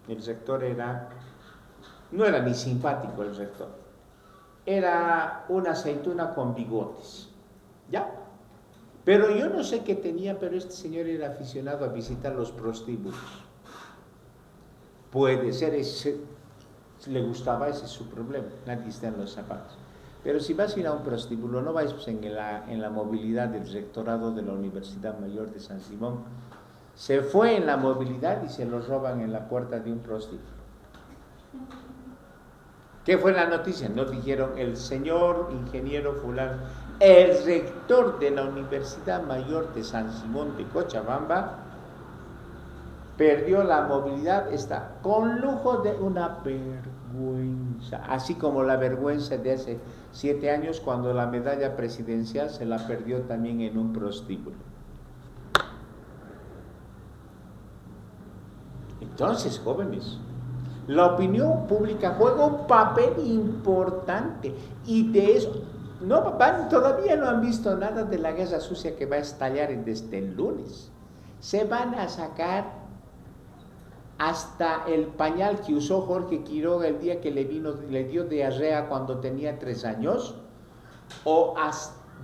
el rector no era ni simpático el rector, era una aceituna con bigotes, ¿ya? Pero yo no sé qué tenía, pero este señor era aficionado a visitar los prostíbulos. Puede ser, le gustaba, ese es su problema, nadie está en los zapatos. Pero si vas a ir a un prostíbulo, no vais pues, en la movilidad del rectorado de la Universidad Mayor de San Simón. Se fue en la movilidad y se lo roban en la puerta de un prostíbulo. ¿Qué fue la noticia? Nos dijeron, el señor ingeniero fulano, el rector de la Universidad Mayor de San Simón de Cochabamba, perdió la movilidad, está con lujo de una vergüenza, así como la vergüenza de hace 7 años cuando la medalla presidencial se la perdió también en un prostíbulo. Entonces, jóvenes, la opinión pública juega un papel importante y de eso todavía no han visto nada de la guerra sucia que va a estallar desde el lunes. Se van a sacar hasta el pañal que usó Jorge Quiroga el día que le dio diarrea cuando tenía 3 años, o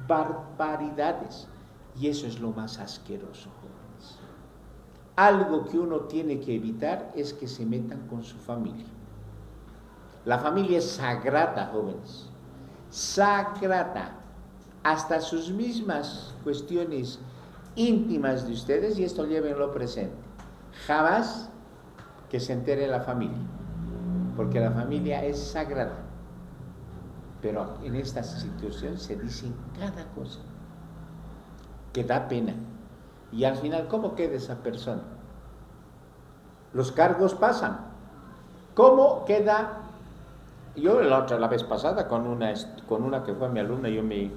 barbaridades. Y eso es lo más asqueroso, jóvenes. Algo que uno tiene que evitar es que se metan con su familia. La familia es sagrada, jóvenes. Sagrada. Hasta sus mismas cuestiones íntimas de ustedes, y esto llévenlo presente. Jamás que se entere la familia, porque la familia es sagrada. Pero en esta situación se dicen cada cosa que da pena. Y al final, ¿cómo queda esa persona? Los cargos pasan. ¿Cómo queda? Yo la vez pasada con una que fue mi alumna, yo me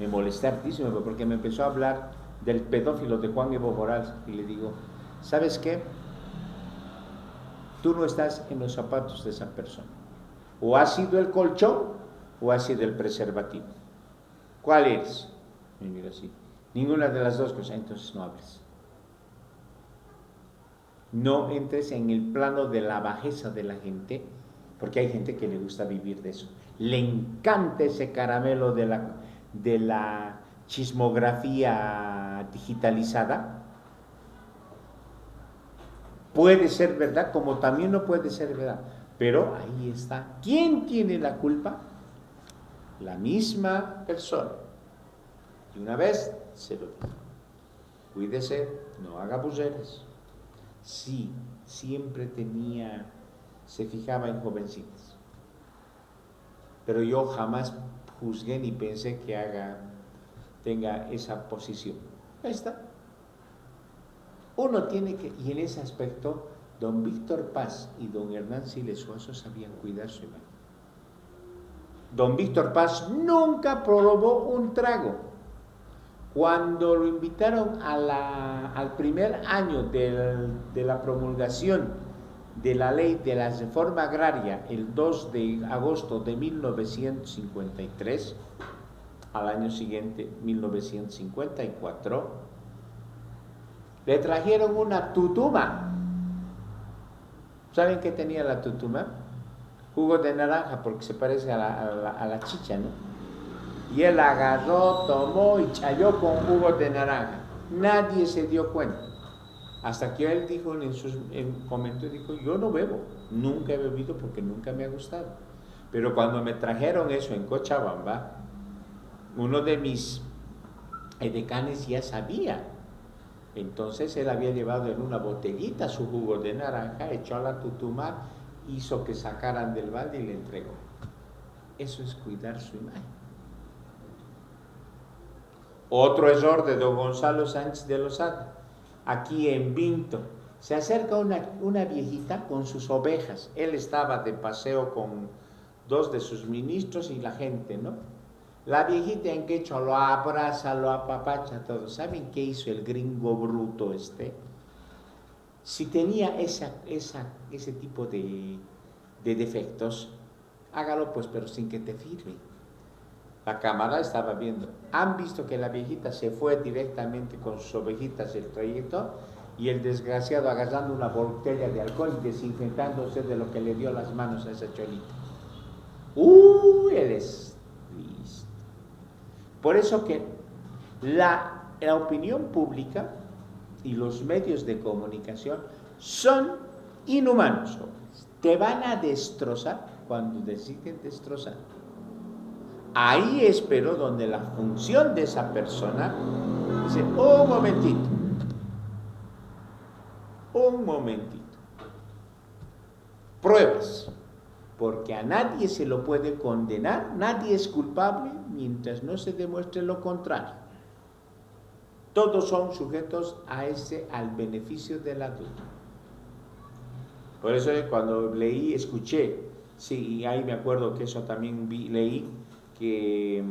molesté hartísimo porque me empezó a hablar del pedófilo de Juan Evo Morales y le digo, ¿sabes qué? Tú no estás en los zapatos de esa persona. O has sido el colchón o has sido el preservativo. ¿Cuál eres? Me mira así. Ninguna de las dos cosas. Entonces no hables. No entres en el plano de la bajeza de la gente, porque hay gente que le gusta vivir de eso. Le encanta ese caramelo de la chismografía digitalizada. Puede ser verdad, como también no puede ser verdad. Pero ahí está. ¿Quién tiene la culpa? La misma persona. Y una vez se lo dijo. Cuídese, no haga buceres. Sí, siempre se fijaba en jovencitas. Pero yo jamás juzgué ni pensé que tenga esa posición. Ahí está. Uno tiene que, y en ese aspecto, don Víctor Paz y don Hernán Siles Suazo sabían cuidar su imagen. Don Víctor Paz nunca probó un trago. Cuando lo invitaron al primer año de la promulgación de la ley de la reforma agraria, el 2 de agosto de 1953, al año siguiente, 1954, le trajeron una tutuma. ¿Saben qué tenía la tutuma? Jugo de naranja, porque se parece a la chicha, ¿no? Y él agarró, tomó y chayó con jugo de naranja. Nadie se dio cuenta. Hasta que él dijo comentó, dijo, yo no bebo, nunca he bebido porque nunca me ha gustado. Pero cuando me trajeron eso en Cochabamba, uno de mis edecanes ya sabía. Entonces él había llevado en una botellita su jugo de naranja, echó a la tutuma, hizo que sacaran del balde y le entregó. Eso es cuidar su imagen. Otro error de don Gonzalo Sánchez de Lozada. Aquí en Vinto se acerca una viejita con sus ovejas. Él estaba de paseo con 2 de sus ministros y la gente, ¿no? La viejita en quechua lo abraza, lo apapacha, todo. ¿Saben qué hizo el gringo bruto este? Si tenía ese tipo de defectos, hágalo pues, pero sin que te firme. La cámara estaba viendo. Han visto que la viejita se fue directamente con sus ovejitas el trayecto y el desgraciado agarrando una botella de alcohol y desinfectándose de lo que le dio las manos a esa cholita. Él es listo. Por eso que la opinión pública y los medios de comunicación son inhumanos. Te van a destrozar cuando deciden destrozar. Ahí espero donde la función de esa persona dice, un momentito, pruebas, porque a nadie se lo puede condenar, nadie es culpable mientras no se demuestre lo contrario. Todos son sujetos al beneficio de la duda. Por eso cuando escuché, sí, y ahí me acuerdo que eso también leí, que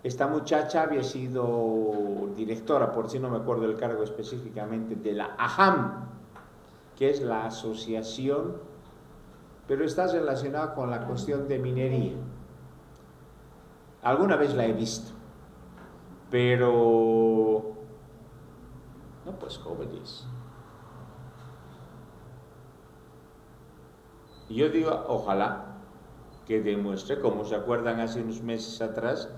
esta muchacha había sido directora, por si no me acuerdo el cargo específicamente, de la AHAM, que es la asociación, pero está relacionada con la cuestión de minería. Alguna vez la he visto, pero no, pues jóvenes. Y yo digo, ojalá que demuestre, como se acuerdan hace unos meses atrás,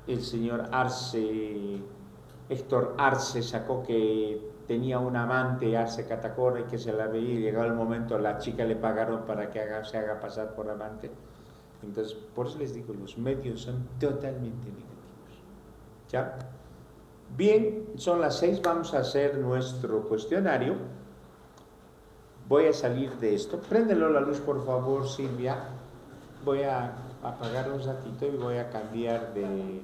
el señor Héctor Arce sacó que tenía un amante, Arce Catacora, y que se la veía y llegado el momento, la chica le pagaron para que se haga pasar por amante. Entonces, por eso les digo, los medios son totalmente negativos. ¿Ya? Bien, son las 6, vamos a hacer nuestro cuestionario. Voy a salir de esto. Préndelo la luz, por favor, Silvia. Voy a apagar un ratito y voy a cambiar de...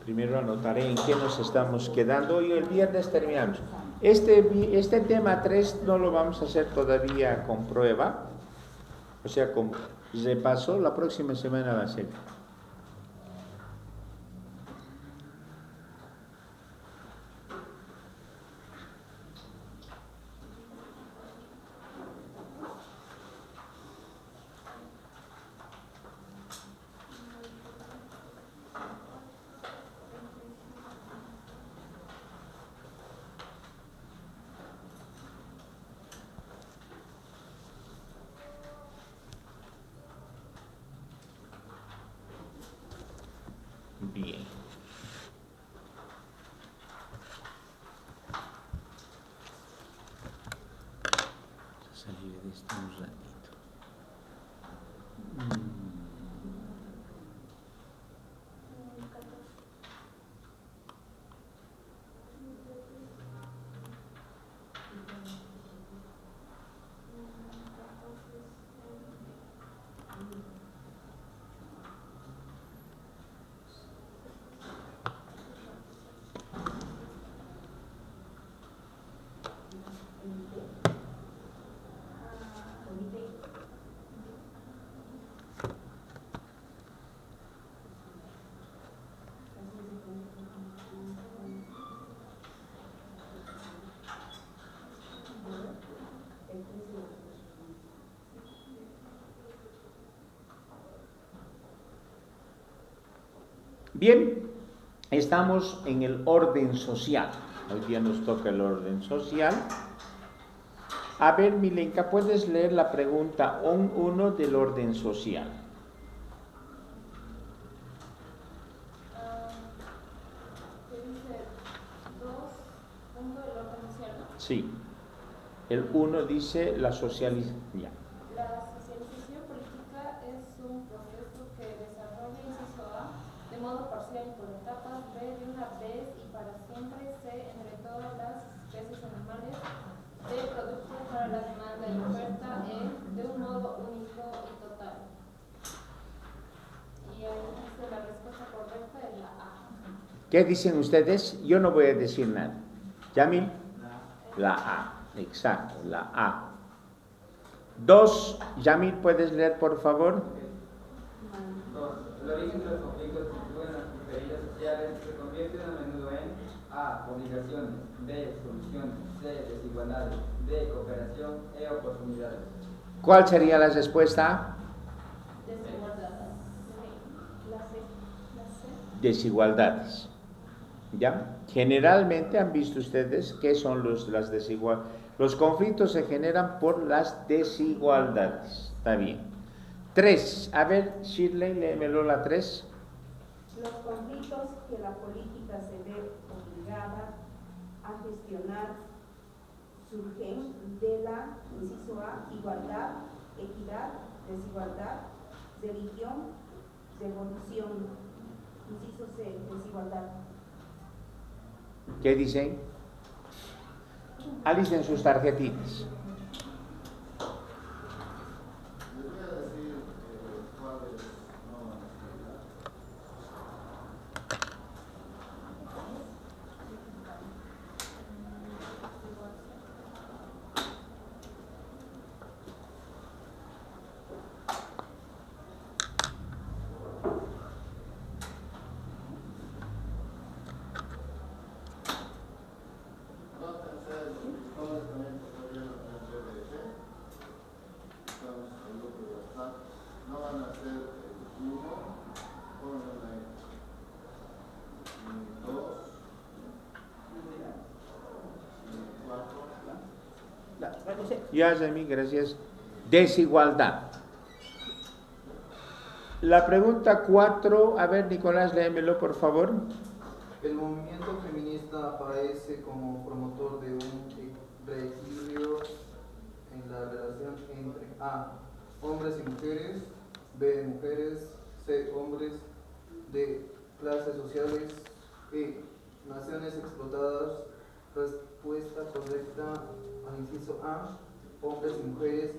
Primero anotaré en qué nos estamos quedando y el viernes terminamos. Este tema 3 no lo vamos a hacer todavía con prueba. O sea, como repasó, la próxima semana va a ser. Bien. Salir de esto un ratito. Bien, estamos en el orden social. Hoy día nos toca el orden social. A ver, Milenka, ¿puedes leer la pregunta 1 del orden social? ¿Qué dice? 2.1 del orden social, ¿no? Sí. El 1 dice la socialización. Ya. La socialización política es un proceso que desarrolla, inciso A, de modo parcial y por etapas, B, de una vez y para siempre, C, entre todas las especies animales, D, producto para la demanda y oferta, E, de un modo único y total. Y ahí dice la respuesta correcta es la A. ¿Qué dicen ustedes? Yo no voy a decir nada. ¿Yamil? La A. Exacto, la A. 2, Yamil, ¿puedes leer, por favor? 2. El origen de los conflictos que contribuyen a las periferias sociales se convierte a menudo en A. Obligaciones, B. Soluciones, C. Desigualdades, D. Cooperación, E. Oportunidades. ¿Cuál sería la respuesta? Desigualdades. La C. La C. Desigualdades. ¿Ya? Generalmente han visto ustedes qué son las desigualdades. Los conflictos se generan por las desigualdades. Está bien. 3. A ver, Shirley, léemelo la 3. Los conflictos que la política se ve obligada a gestionar surgen de la, inciso A, igualdad, equidad, desigualdad, religión, devolución, inciso C, desigualdad. ¿Qué dicen? Alicen sus tarjetitas. No van a ser 1, dos, 4. Ya, Yami, gracias. Desigualdad. La pregunta 4, a ver, Nicolás, léemelo, por favor. El movimiento feminista aparece como promotor de un reequilibrio en la relación entre A. Hombres y mujeres, B. Mujeres, C. Hombres de clases sociales, E. Naciones explotadas. Respuesta correcta al inciso A. Hombres y mujeres.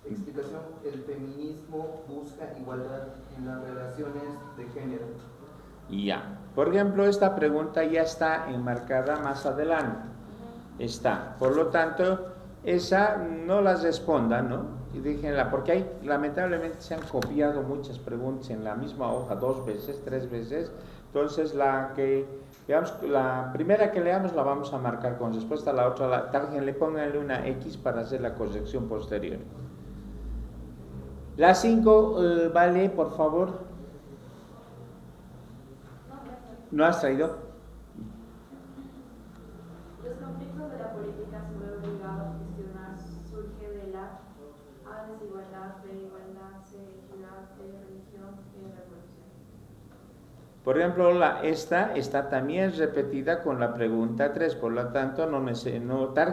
Explicación: el feminismo busca igualdad en las relaciones de género. Ya. Por ejemplo, esta pregunta ya está enmarcada más adelante. Está. Por lo tanto, esa no la responda, ¿no? y déjenla, porque hay, lamentablemente se han copiado muchas preguntas en la misma hoja 2 veces, 3 veces. Entonces la primera que leamos la vamos a marcar con respuesta, la otra, pónganle una X para hacer la corrección posterior. La 5, vale, por favor. ¿No has traído? Los conflictos de la política se ven obligados a gestionar surge de la A, desigualdad, B, igualdad, C, equidad, D, religión, E, revolución. Por ejemplo, esta está también repetida con la pregunta 3, por lo tanto,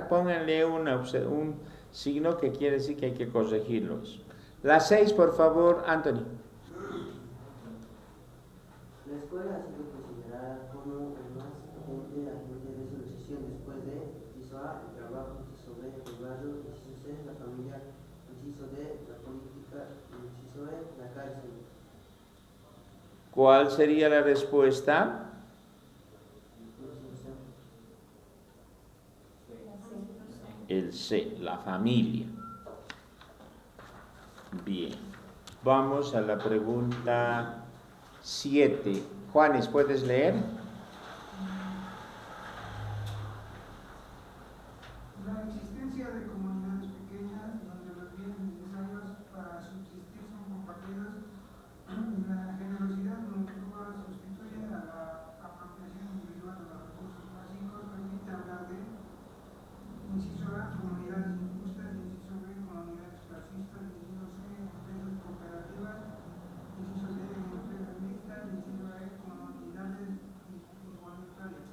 pónganle un signo que quiere decir que hay que corregirlos. La 6, por favor, Anthony. La escuela ha sido considerada como el más potente agente de socialización después de inciso A, el trabajo, inciso B, el barrio, inciso C, la familia, inciso D, la política, inciso E, la cárcel. ¿Cuál sería la respuesta? El C, la familia. Bien. Vamos a la pregunta 7. Juanes, ¿puedes leer? La existencia de comunidades pequeñas donde los bienes necesarios para subsistir son compartidos, la generosidad mutua sustituye a la apropiación individual de los recursos básicos, permite hablar de inciso A, comunidades injustas, inciso B, comunidades clasistas, inciso C, empresas cooperativas, inciso D, empresas mixtas, inciso E, comunidades igualitarias.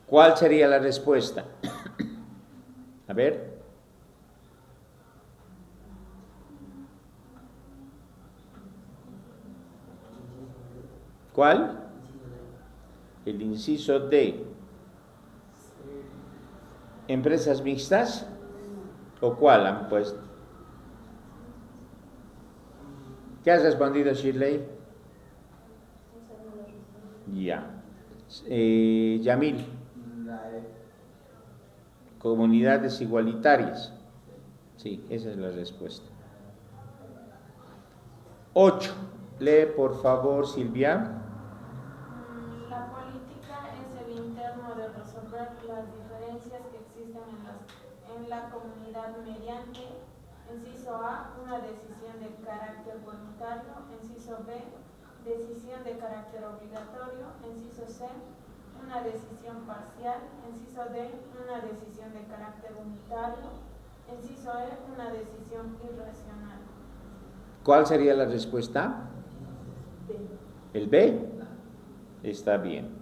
¿Cuál sería la respuesta? A ver. ¿Cuál? El inciso D. ¿Empresas mixtas? ¿O cuál han puesto? ¿Qué has respondido, Shirley? Ya. Yamil. Comunidades igualitarias. Sí, esa es la respuesta. 8. Lee, por favor, Silvia. La política es el interno de resolver las diferencias que existen en la comunidad mediante, inciso A, una decisión de carácter voluntario, inciso B, decisión de carácter obligatorio, inciso C, una decisión parcial, inciso D, una decisión de carácter unitario, inciso E, una decisión irracional. ¿Cuál sería la respuesta? ¿El B? Está bien.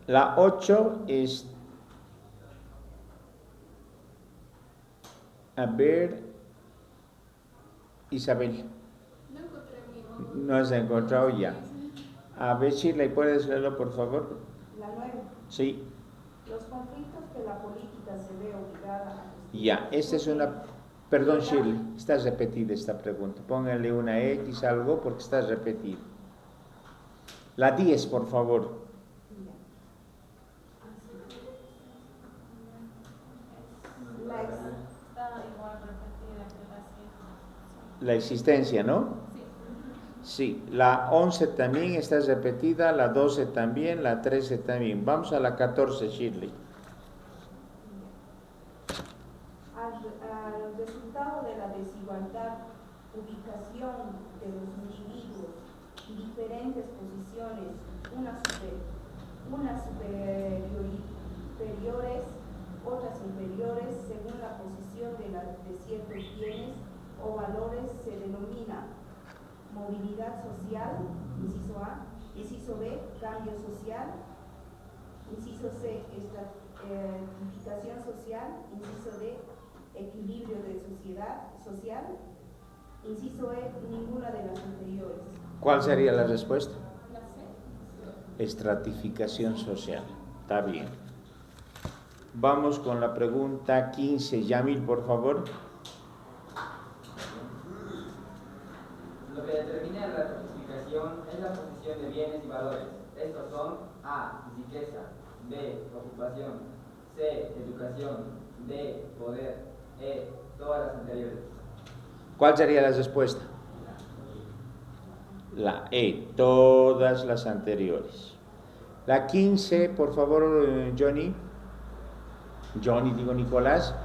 La 8 es... A ver... Isabel. No encontré mi No has encontrado ya. A ver, Shirley, ¿puedes leerlo, por favor? La 9. Sí. Los conflictos que la política se ve obligada a gestionar. Ya, esta es una... Perdón, Shirley, está repetida esta pregunta. Pónganle una X algo porque está repetida. La 10, por favor. La ex- Está igual repetida que la 7. La existencia, ¿no? Sí. Sí. La 11 también está repetida, la 12 también, la 13 también. Vamos a la 14, Shirley. Al resultado de la desigualdad, ubicación de los individuos y diferentes posiciones, unas superiores, otras inferiores, según la posición de ciertos bienes o valores, se denomina movilidad social, inciso A, inciso B, cambio social, inciso C, estratificación social, inciso D, equilibrio de sociedad social, inciso E, ninguna de las anteriores. ¿Cuál sería la respuesta? La C. Estratificación social. Está bien. Vamos con la pregunta 15. Yamil, por favor. Lo que determina la estratificación es la posición de bienes y valores. Estos son A, riqueza, B, ocupación, C, educación, D, poder, E, todas las anteriores. ¿Cuál sería la respuesta? La E, todas las anteriores. La 15, por favor, Johnny. Johnny, digo Nicolás.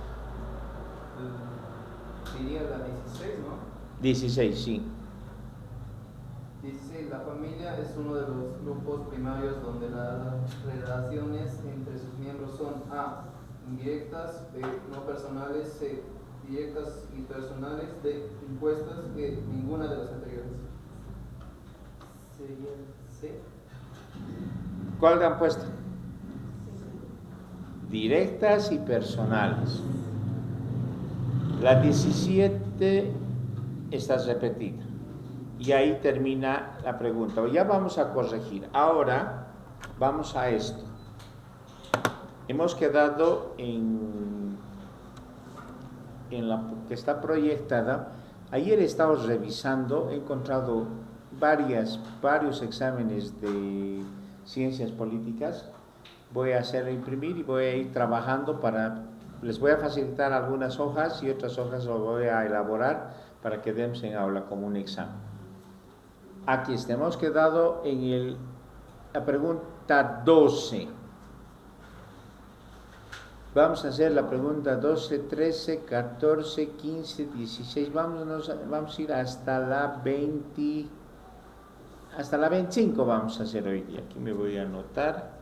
Diría la 16, ¿no? 16, sí. 16. La familia es uno de los grupos primarios donde las relaciones entre sus miembros son A, indirectas, B, no personales, C, directas y personales, D, impuestas, E, ninguna de las anteriores. Sería C. ¿Cuál han puesto? Directas y personales. La 17 está repetida. Y ahí termina la pregunta. Ya vamos a corregir. Ahora vamos a esto. Hemos quedado en la que está proyectada. Ayer he estado revisando, he encontrado varios exámenes de ciencias políticas. Voy a hacerlo imprimir y voy a ir trabajando les voy a facilitar algunas hojas y otras hojas las voy a elaborar para que demos en aula como un examen. Aquí hemos quedado en la pregunta 12. Vamos a hacer la pregunta 12, 13, 14, 15, 16. Vamos a ir hasta la 20. Hasta la 25 vamos a hacer hoy día. Aquí me voy a anotar.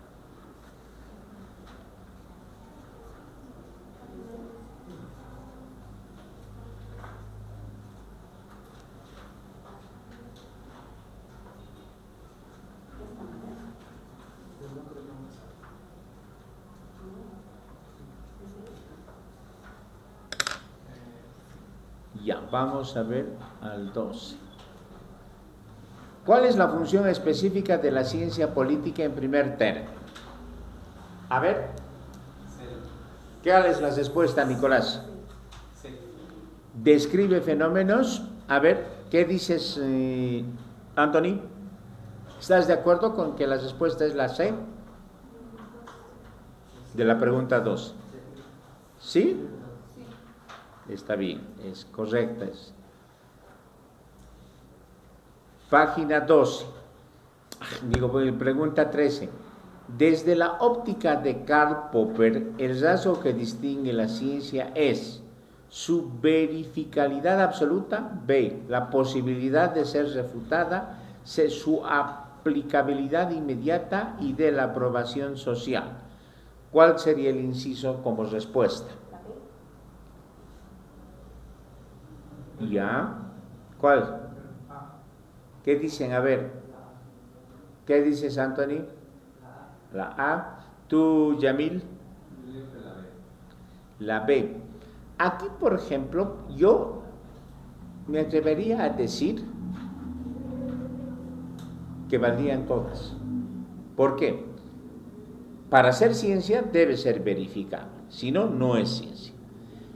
Ya, vamos a ver al 12. ¿Cuál es la función específica de la ciencia política en primer término? A ver. ¿Cuál es la respuesta, Nicolás? Describe fenómenos. A ver, ¿qué dices, Anthony? ¿Estás de acuerdo con que la respuesta es la C? De la pregunta 2. ¿Sí? Está bien, es correcta. Página 12. Pregunta 13. Desde la óptica de Karl Popper, el rasgo que distingue la ciencia es su verificabilidad absoluta, B, la posibilidad de ser refutada, C, su aplicabilidad inmediata y D, la aprobación social. ¿Cuál sería el inciso como respuesta? ¿Ya? ¿Cuál? ¿Qué dicen? A ver. ¿Qué dices, Anthony? La A. ¿Tú, Yamil? La B. Aquí, por ejemplo, yo me atrevería a decir que valdrían todas. ¿Por qué? Para ser ciencia debe ser verificable. Si no, no es ciencia.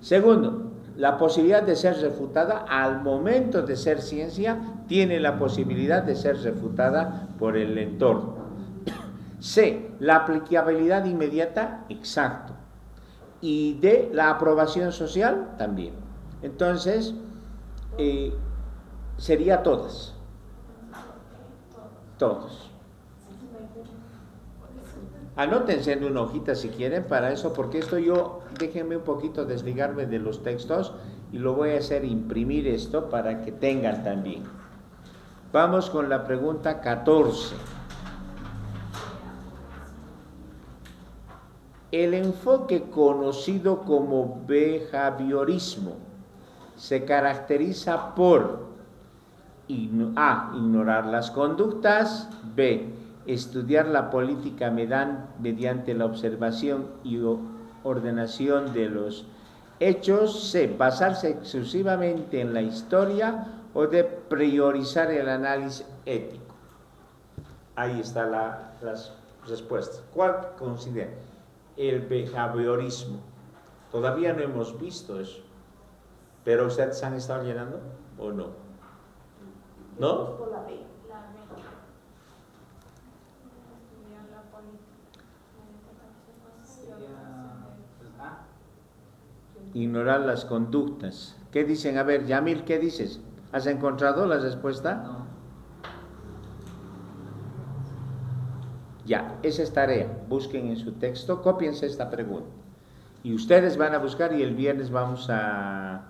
Segundo, la posibilidad de ser refutada al momento de ser ciencia tiene la posibilidad de ser refutada por el entorno. C, la aplicabilidad inmediata, exacto. Y D, la aprobación social, también. Entonces, sería todas. Todos. Anótense en una hojita si quieren para eso, porque esto déjenme un poquito desligarme de los textos y lo voy a hacer imprimir esto para que tengan también. Vamos con la pregunta 14. El enfoque conocido como behaviorismo se caracteriza por A, ignorar las conductas, B, estudiar la política mediante la observación y ordenación de los hechos, C, basarse exclusivamente en la historia, o D, priorizar el análisis ético. Ahí están las respuestas. ¿Cuál considera? El behaviorismo. Todavía no hemos visto eso. ¿Pero ustedes han estado llenando o no? ¿No? Por la B. Ignorar las conductas. ¿Qué dicen? A ver, Yamil, ¿qué dices? ¿Has encontrado la respuesta? No. Ya, esa es tarea. Busquen en su texto, cópiense esta pregunta. Y ustedes van a buscar y el viernes vamos a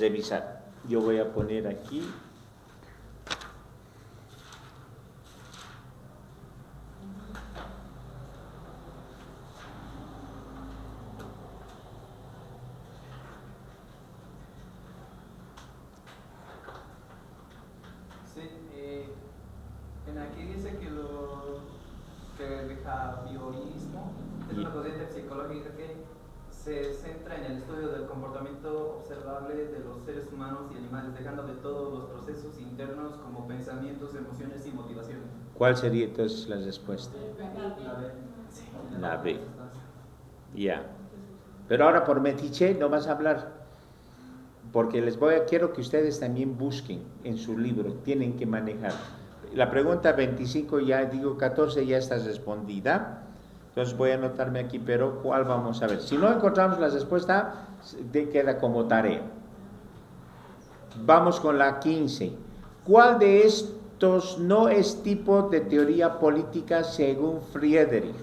revisar. Yo voy a poner aquí. En aquí dice que el behaviorismo es una corriente psicológica que se centra en el estudio del comportamiento observable de los seres humanos y animales, dejando de todos los procesos internos como pensamientos, emociones y motivaciones. ¿Cuál sería entonces la respuesta? La B. Sí, La B. Ya. Pero ahora por metiche no vas a hablar, porque quiero que ustedes también busquen en su libro, tienen que manejar. La pregunta 25, ya digo 14, ya está respondida. Entonces voy a anotarme aquí, pero ¿cuál vamos a ver? Si no encontramos la respuesta, queda como tarea. Vamos con la 15. ¿Cuál de estos no es tipo de teoría política según Friedrich?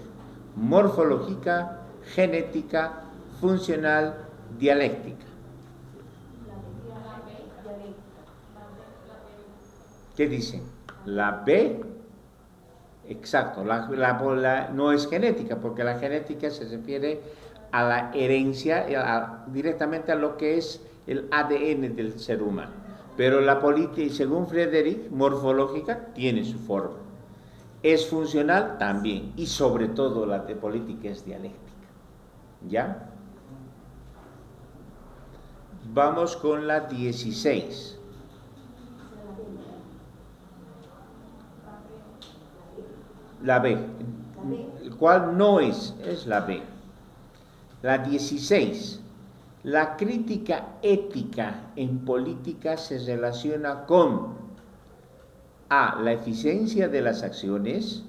Morfológica, genética, funcional, dialéctica. ¿Qué dicen? La B, exacto, no es genética, porque la genética se refiere a la herencia, directamente a lo que es el ADN del ser humano. Pero la política, según Friedrich, morfológica, tiene su forma. Es funcional también, y sobre todo la de política es dialéctica. ¿Ya? Vamos con la 16. La B. ¿Cuál no es? Es la B. La 16. La crítica ética en política se relaciona con A. La eficiencia de las acciones.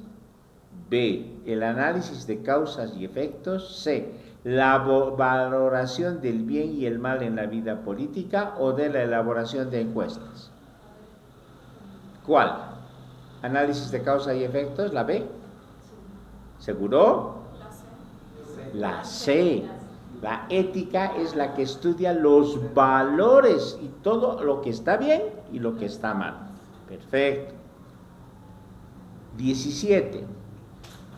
B. El análisis de causas y efectos. C. La valoración del bien y el mal en la vida política. O D. La elaboración de encuestas. ¿Cuál? Análisis de causa y efectos, la B. ¿Seguro? La C. La ética es la que estudia los valores y todo lo que está bien y lo que está mal. Perfecto. 17.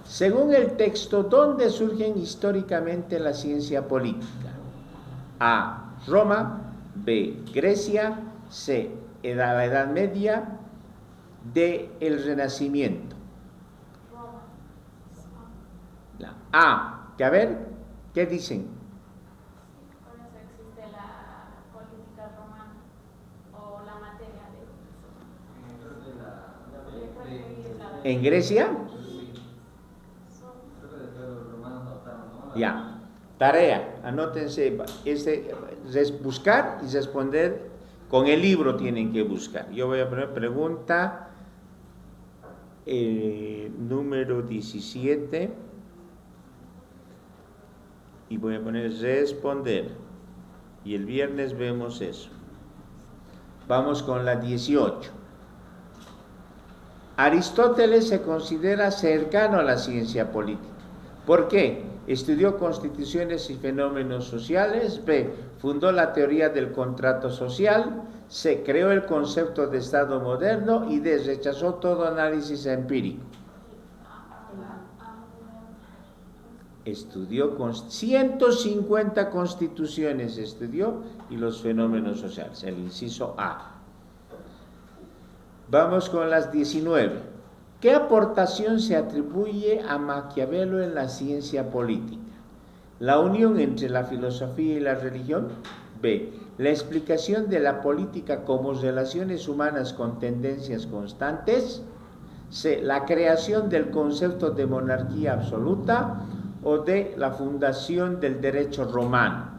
Según el texto, ¿dónde surgen históricamente la ciencia política? A. Roma. B. Grecia. C. La Edad Media. D. El Renacimiento. La A. Que a ver, ¿qué dicen? Por eso existe la política romana o la materia de... ¿En Grecia? Ya. Tarea, anótense, buscar y responder con el libro tienen que buscar. Yo voy a poner pregunta número 17 y voy a poner responder y el viernes vemos eso. Vamos con la 18. Aristóteles se considera cercano a la ciencia política. ¿Por qué? Estudió constituciones y fenómenos sociales. B. Fundó la teoría del contrato social. C. Creó el concepto de Estado moderno. Y D. Rechazó todo análisis empírico. Estudió 150 constituciones, estudió y los fenómenos sociales. El inciso A. Vamos con las 19. ¿Qué aportación se atribuye a Maquiavelo en la ciencia política? La unión entre la filosofía y la religión. B. La explicación de la política como relaciones humanas con tendencias constantes. C. La creación del concepto de monarquía absoluta. O D. La fundación del derecho romano.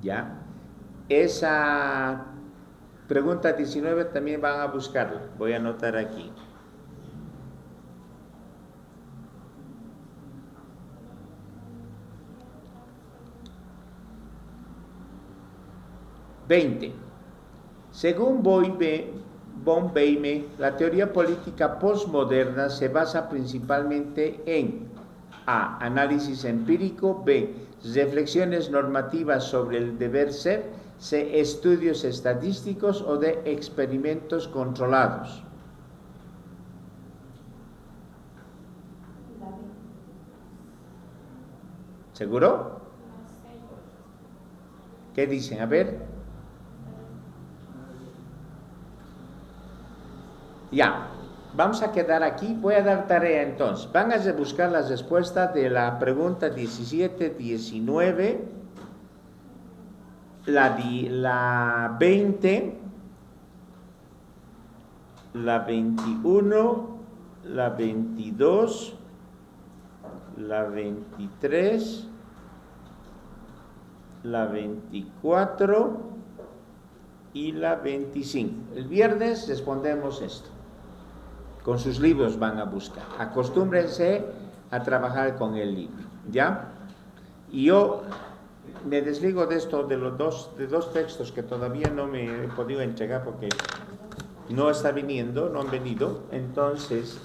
¿Ya? Esa pregunta 19 también van a buscarla. Voy a anotar aquí. 20. Según von Weime, la teoría política postmoderna se basa principalmente en A. Análisis empírico. B. Reflexiones normativas sobre el deber ser. C. Estudios estadísticos. O D. Experimentos controlados. ¿Seguro? ¿Qué dicen? A ver. Ya, vamos a quedar aquí. Voy a dar tarea entonces. Van a buscar las respuestas de la pregunta 17, 19, la 20, la 21, la 22, la 23, la 24 y la 25. El viernes respondemos esto. Con sus libros van a buscar. Acostúmbrense a trabajar con el libro, ¿ya? Y yo me desligo de esto, de dos textos que todavía no me he podido entregar porque no está viniendo, no han venido. Entonces,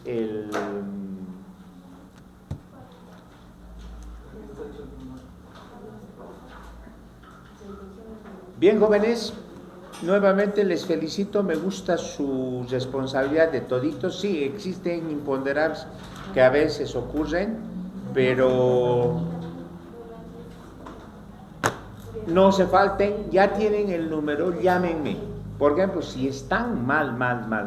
bien, jóvenes, nuevamente les felicito, me gusta su responsabilidad de toditos. Sí, existen imponderables que a veces ocurren, pero no se falten, ya tienen el número, llámenme. Por ejemplo, si están mal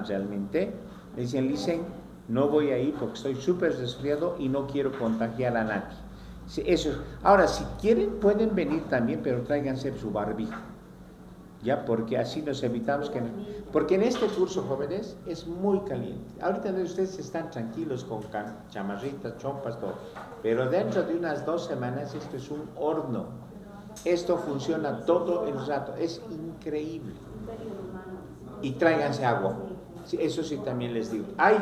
realmente, me dicen, no voy a ir porque estoy súper resfriado y no quiero contagiar a nadie. Sí, eso. Ahora, si quieren, pueden venir también, pero tráiganse su barbijo. Ya, porque así nos evitamos que... Porque en este curso, jóvenes, es muy caliente. Ahorita ustedes están tranquilos con chamarritas, chompas, todo. Pero dentro de unas 2 semanas esto es un horno. Esto funciona todo el rato. Es increíble. Y tráiganse agua. Sí, eso sí también les digo. ¿Hay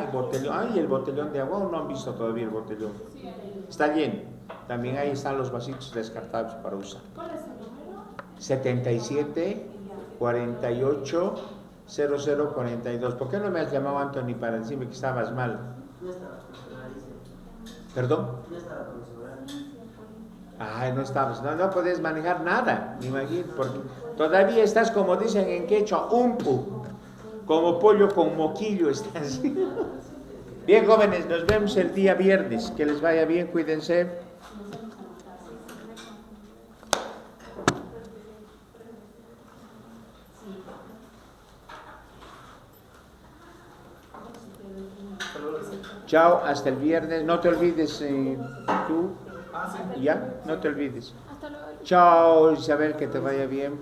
el botellón de agua o no han visto todavía el botellón? Está lleno. También ahí están los vasitos descartables para usar. ¿Cuál es el número? 77 48 00 42. ¿Por qué no me has llamado, Anthony, para decirme que estabas mal? No estaba profesora, dice. ¿Perdón? No estaba profesora. Ay, no estabas, no podés manejar nada, me imagino, porque todavía estás, como dicen en quechua, umpu, como pollo con moquillo estás. Bien, jóvenes, nos vemos el día viernes, que les vaya bien, cuídense. Chao, hasta el viernes. No te olvides, tú. ¿Ya? No te olvides. Hasta luego. Chao, Isabel, que te vaya bien.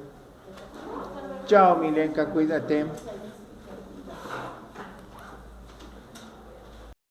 Chao, Milenka, cuídate.